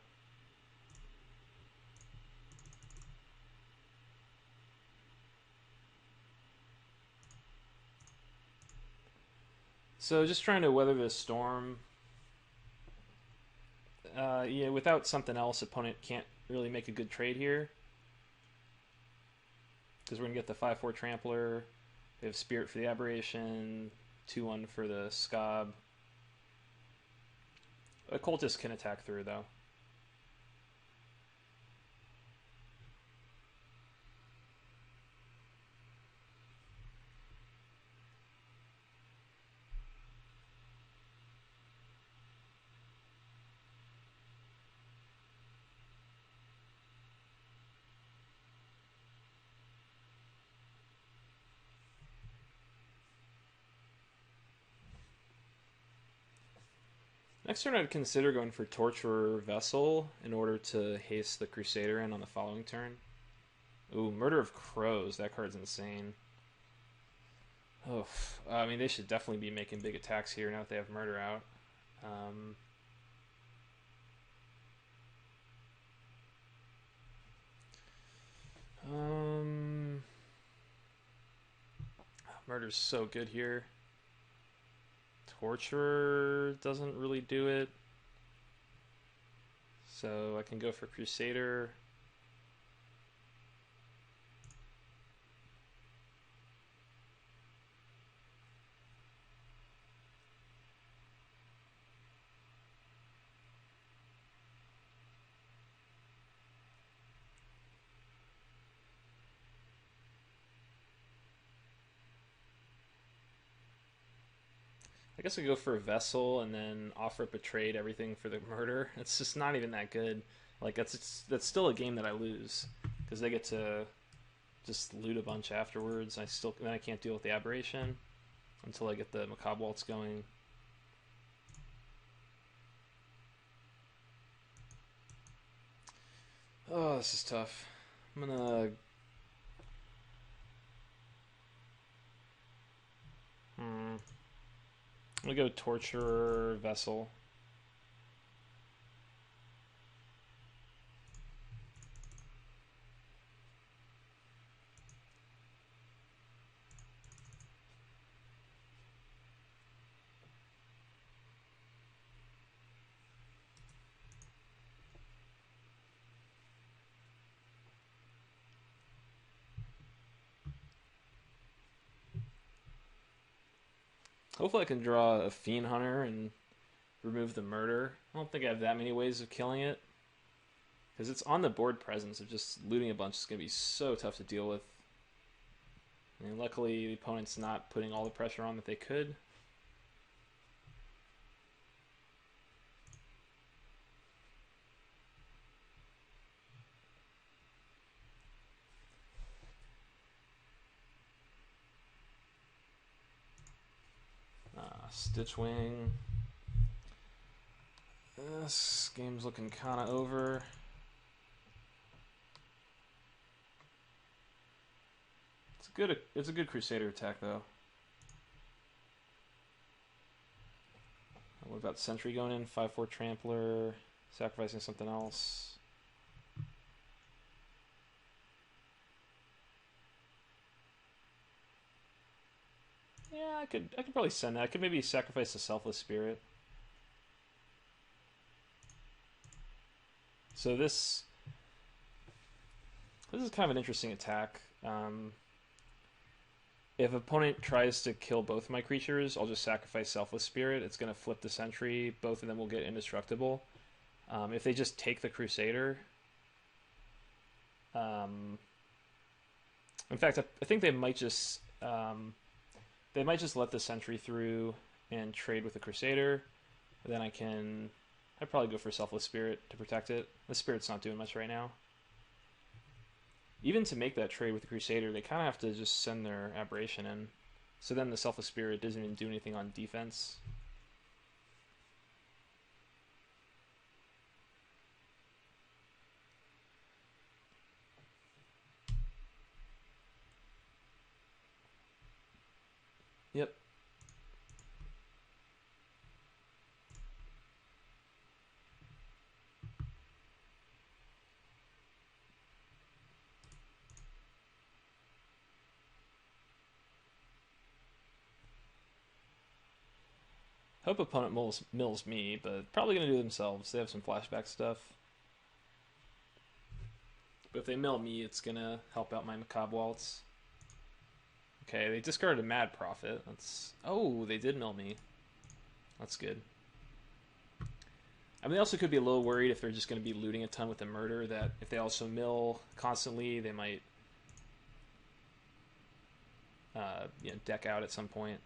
So just trying to weather this storm. Yeah, without something else, opponent can't really make a good trade here. Because we're going to get the 5/4 Trampler. We have Spirit for the Aberration, 2/1 for the Scob. A Cultist can attack through, though. Next turn, I'd consider going for Torturer Vessel in order to haste the Crusader in on the following turn. Ooh, Murder of Crows. That card's insane. Oh, I mean, they should definitely be making big attacks here now that they have Murder out. Murder's so good here. Torturer doesn't really do it. So I can go for Crusader. I guess I go for a Vessel and then offer up a trade, everything for the Murder. It's just not even that good. Like that's still a game that I lose because they get to just loot a bunch afterwards. Then I can't deal with the Aberration until I get the Macabre Waltz going. Oh, this is tough. I'm gonna go Torturer Vessel. Hopefully I can draw a Fiend Hunter and remove the Murder. I don't think I have that many ways of killing it. Because it's on the board presence of just looting a bunch is going to be so tough to deal with. I mean, luckily the opponent's not putting all the pressure on that they could. Stitchwing. This game's looking kind of over. It's a good Crusader attack though. What about Sentry going in? 5/4 Trampler, sacrificing something else. Yeah, I could probably send that. I could maybe sacrifice the Selfless Spirit. So this is kind of an interesting attack. If opponent tries to kill both of my creatures, I'll just sacrifice Selfless Spirit. It's going to flip the Sentry. Both of them will get indestructible. If they just take the Crusader... in fact, I think they might just... they might just let the Sentry through and trade with the Crusader. Then I'd probably go for Selfless Spirit to protect it. The Spirit's not doing much right now. Even to make that trade with the Crusader, they kind of have to just send their Aberration in. So then the Selfless Spirit doesn't even do anything on defense. Yep. Hope opponent mills me, but probably going to do it themselves. They have some flashback stuff. But if they mill me, it's going to help out my Macabre Waltz. Okay, they discarded a Mad Prophet. That's... Oh, they did mill me. That's good. I mean, they also could be a little worried if they're just going to be looting a ton with the murder, that if they also mill constantly, they might deck out at some point.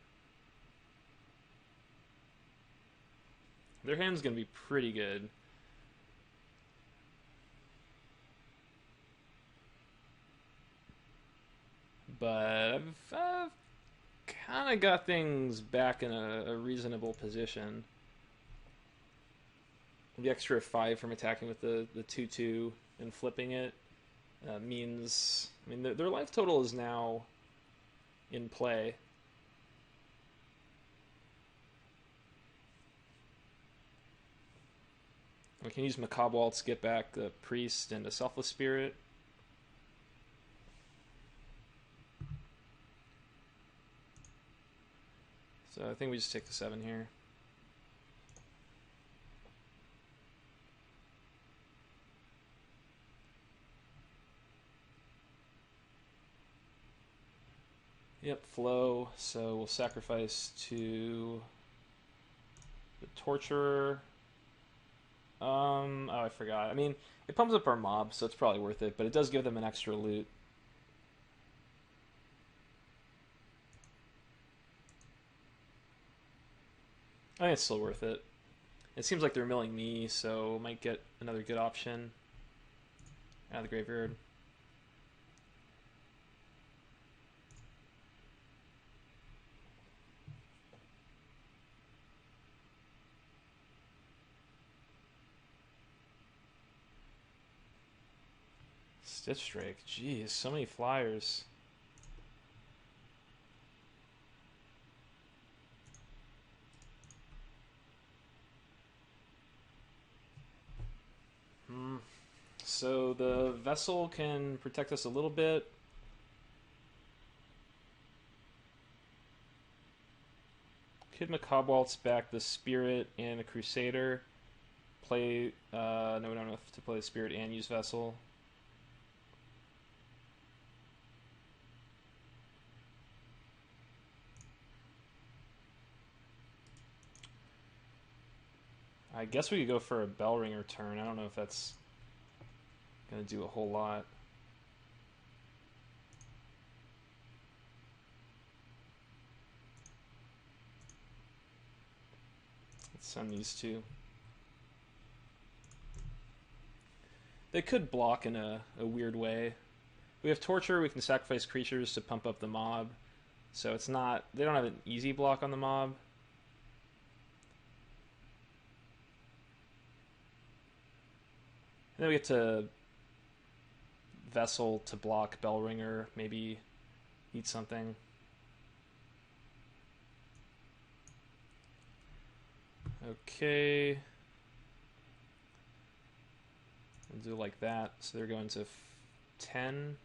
Their hand's going to be pretty good. But I've kind of got things back in a reasonable position. The extra 5 from attacking with the 2/2 and flipping it means... I mean, their life total is now in play. We can use Macabre Waltz to get back the Priest and a Selfless Spirit. So I think we just take the 7 here. Yep, flow. So we'll sacrifice to the Torturer. Oh, I forgot. I mean, it pumps up our mob, so it's probably worth it, but it does give them an extra loot. I think it's still worth it. It seems like they're milling me, so might get another good option out of the graveyard. Stitch Strike. Jeez, so many flyers. So the Vessel can protect us a little bit. Could Macabre Waltz back the Spirit and a Crusader. Play... no, we don't have to play the Spirit and use Vessel. I guess we could go for a Bellringer turn. I don't know if that's going to do a whole lot. Let's send these two. They could block in a weird way. We have Torture, we can sacrifice creatures to pump up the mob. So it's not... They don't have an easy block on the mob. And then we get to Vessel to block Bellringer, maybe eat something. Okay. We'll do like that. So they're going to 10.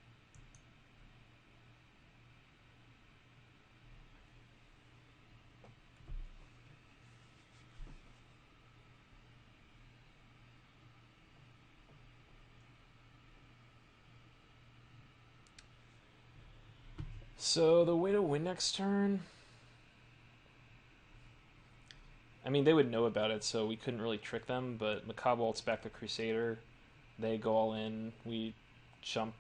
So the way to win next turn... I mean, they would know about it, so we couldn't really trick them, but Macabre Waltz back the Crusader. They go all in. We jump.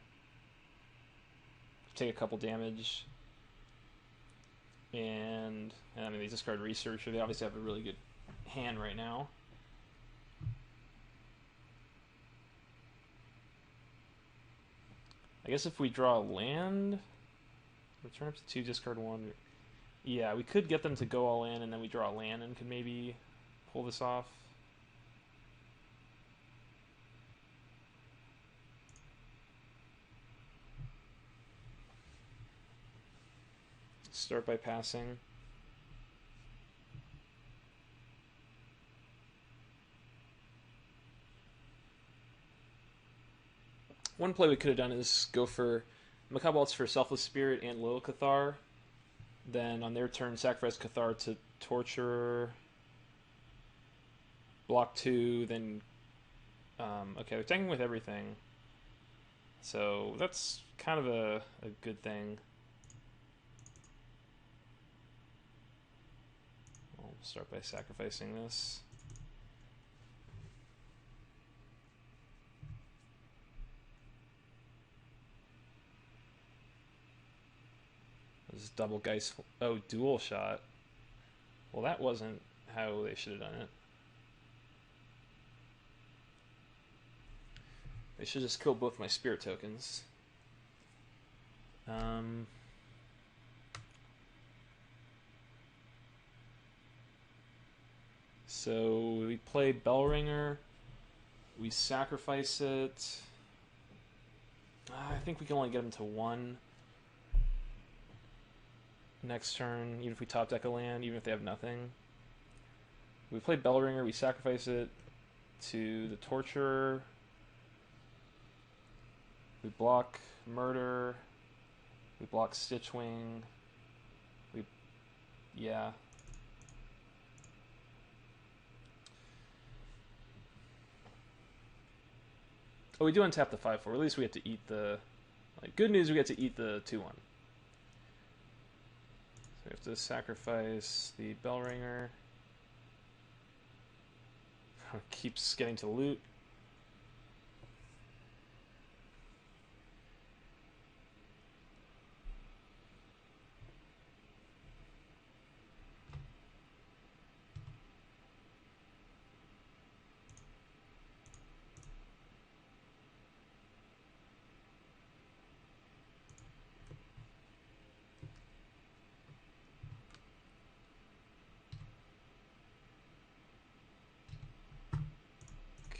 Take a couple damage. And I mean, they discard Researcher. They obviously have a really good hand right now. I guess if we draw a land... Return up to 2, discard 1. Yeah, we could get them to go all in, and then we draw a land and could maybe pull this off. Start by passing. One play we could have done is go for Macabre Waltz for Selfless Spirit and Lil Cathar. Then on their turn, sacrifice Cathar to Torture. Block 2, then... okay, they're tanking with everything. So that's kind of a good thing. Start by sacrificing this. This is double Geist. Oh, dual shot. Well, that wasn't how they should have done it. They should just kill both my spirit tokens. So we play Bellringer. We sacrifice it. I think we can only get them to 1 next turn, even if we top deck a land, even if they have nothing. We play Bellringer. We sacrifice it to the Torturer. We block Murder. We block Stitchwing. Yeah. Oh, we do untap the 5/4. At least we have to eat the... good news, we get to eat the 2/1. So we have to sacrifice the Bellringer. Keeps getting to loot.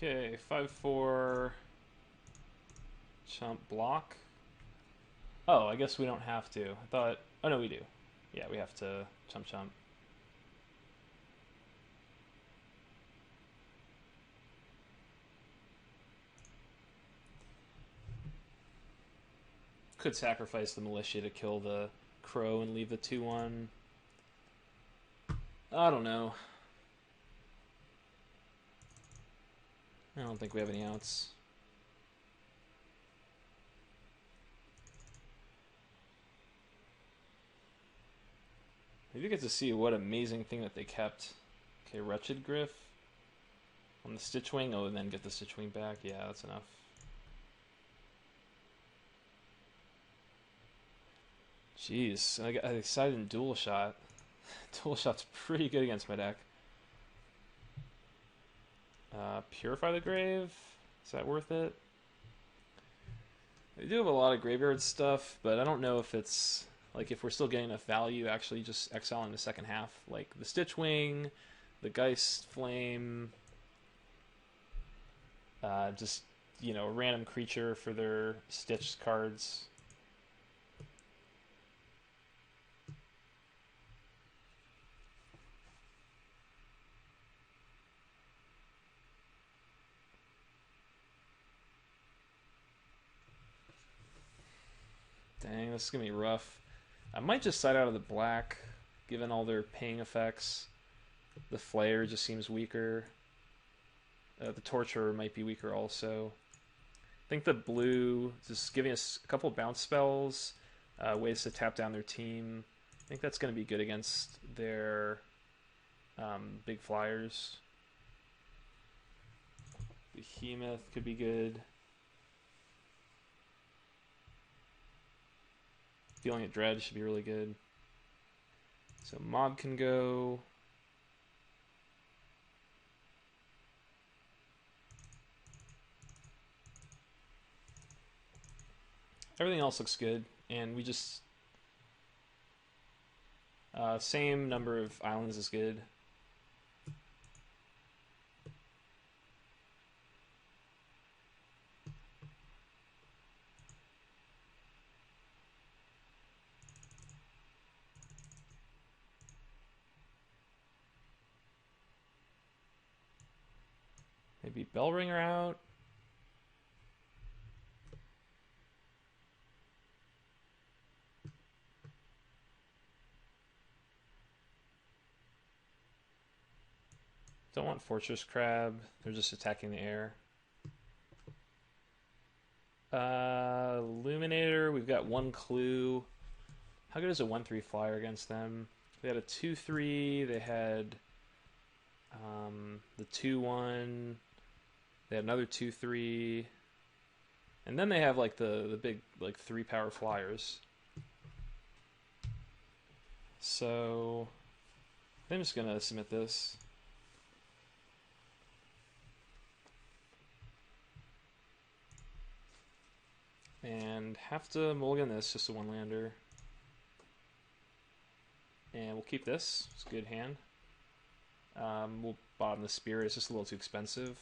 Okay, 5/4 chump block. Oh, I guess we don't have to. I thought... Oh, no, we do. Yeah, we have to chump chump. Could sacrifice the militia to kill the crow and leave the 2/1. I don't know. I don't think we have any outs. Maybe you get to see what amazing thing that they kept. Okay, Wretched Griff on the Stitchwing. Oh, and then get the Stitchwing back. Yeah, that's enough. Jeez, I decided in Dual Shot. Dual Shot's pretty good against my deck. Purify the Grave? Is that worth it? We do have a lot of graveyard stuff, but I don't know if it's... if we're still getting enough value, actually just exiling the second half. Like the Stitchwing, the Geist Flame, just, a random creature for their Stitch cards. Dang, this is going to be rough. I might just side out of the black, given all their ping effects. The Flare just seems weaker. The Torturer might be weaker also. I think the blue, just giving us a couple bounce spells, ways to tap down their team. I think that's going to be good against their big flyers. Behemoth could be good. Feeling at Dread should be really good. So Mob can go. Everything else looks good, and we just... same number of islands is good. Maybe Bellringer out. Don't want Fortress Crab. They're just attacking the air. Illuminator, we've got one clue. How good is a 1/3 flyer against them? They had a 2/3. They had The 2/1. They have another 2/3. And then they have like the big like 3-power flyers. So I'm just gonna submit this. And have to mulligan this, just a 1-lander. And we'll keep this. It's a good hand. We'll bottom the Spirit. It's just a little too expensive.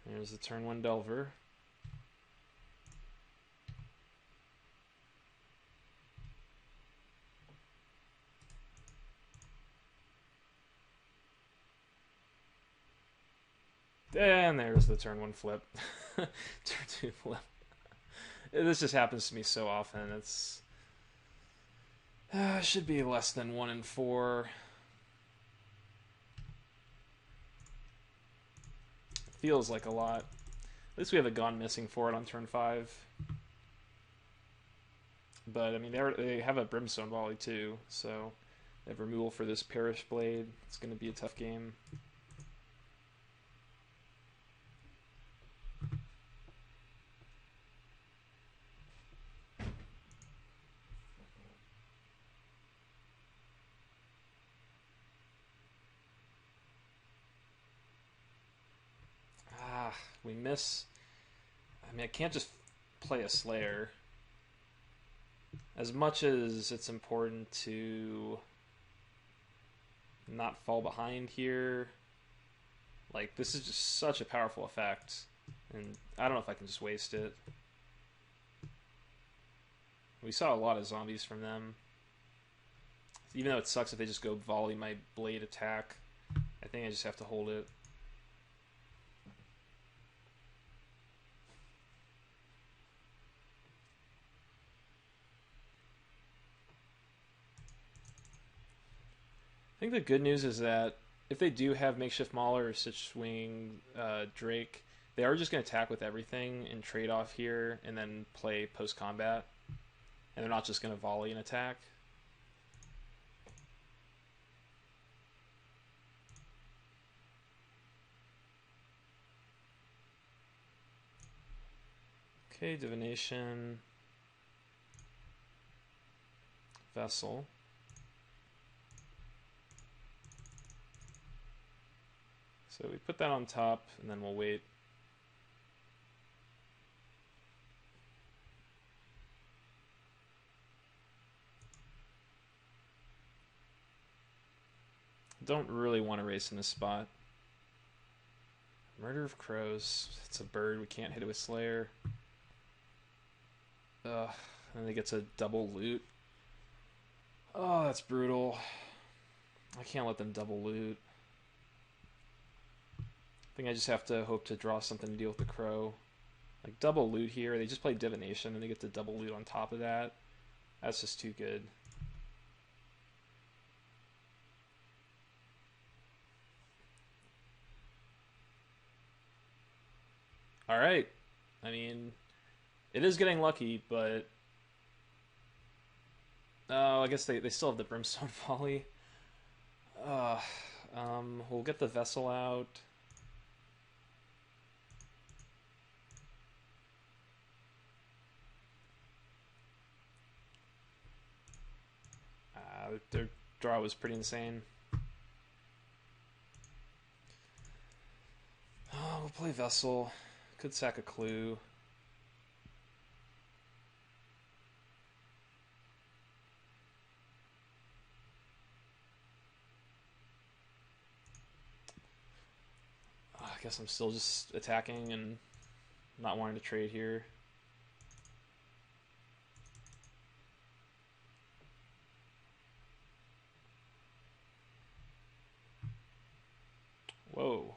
There's the turn 1 Delver. And there's the turn 1 flip. Turn 2 flip. This just happens to me so often. It's should be less than 1 in 4. Feels like a lot. At least we have a Gone Missing for it on turn 5. But I mean, they have a Brimstone Volley too, so they have removal for this Perish Blade. It's going to be a tough game. We miss. I mean, I can't just play a Slayer. As much as it's important to not fall behind here, like, this is just such a powerful effect, and I don't know if I can just waste it. We saw a lot of zombies from them. Even though it sucks if they just go volley my blade attack, I think I just have to hold it. I think the good news is that if they do have Makeshift Mauler or Stitch Swing Drake, they are just going to attack with everything and trade off here and then play post-combat. And they're not just going to volley an attack. Okay, Divination. Vessel. So we put that on top, and then we'll wait. Don't really want to race in this spot. Murder of Crows. It's a bird. We can't hit it with Slayer. Ugh. And then it gets a double loot. Oh, that's brutal. I can't let them double loot. I think I just have to hope to draw something to deal with the crow. Like, double loot here. They just play Divination, and they get the double loot on top of that. That's just too good. Alright. I mean, it is getting lucky, but... Oh, I guess they still have the Brimstone Volley. We'll get the Vessel out. Their draw was pretty insane. Oh, we'll play Vessel. Could sack a Clue. I guess I'm still just attacking and not wanting to trade here. Whoa.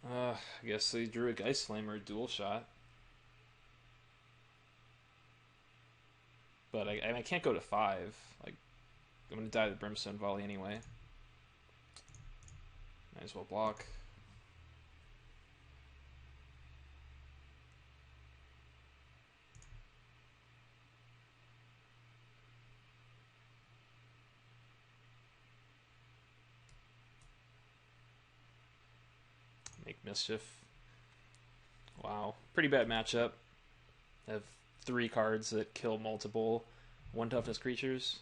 I guess they drew a Geist Flamer dual shot. But I can't go to 5. Like, I'm going to die to the Brimstone Volley anyway. Might as well block. Mischief. Wow, pretty bad matchup. I have 3 cards that kill multiple 1 toughness creatures.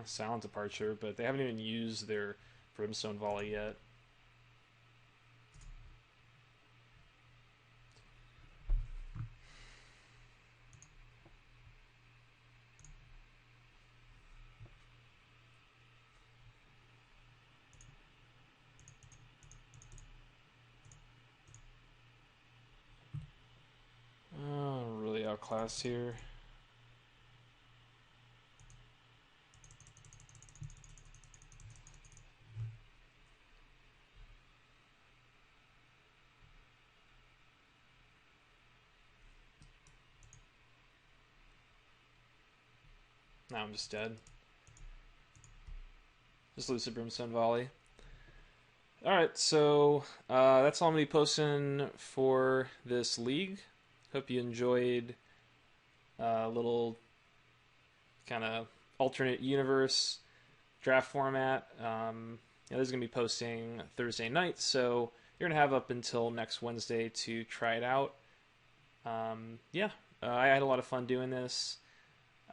Silent Departure, but they haven't even used their Brimstone Volley yet. Really outclassed here. Now I'm just dead. Just Lucid Brimstone Volley. Alright, so that's all I'm going to be posting for this league. Hope you enjoyed a little kind of alternate universe draft format. This is going to be posting Thursday night, so you're going to have up until next Wednesday to try it out. I had a lot of fun doing this.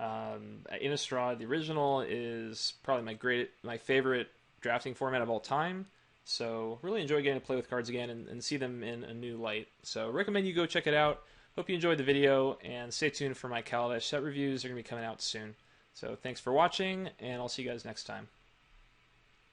Innistrad, the original, is probably my favorite drafting format of all time. So really enjoy getting to play with cards again and see them in a new light. So recommend you go check it out. Hope you enjoyed the video, and stay tuned for my Kaladesh set reviews. They're going to be coming out soon. So thanks for watching, and I'll see you guys next time.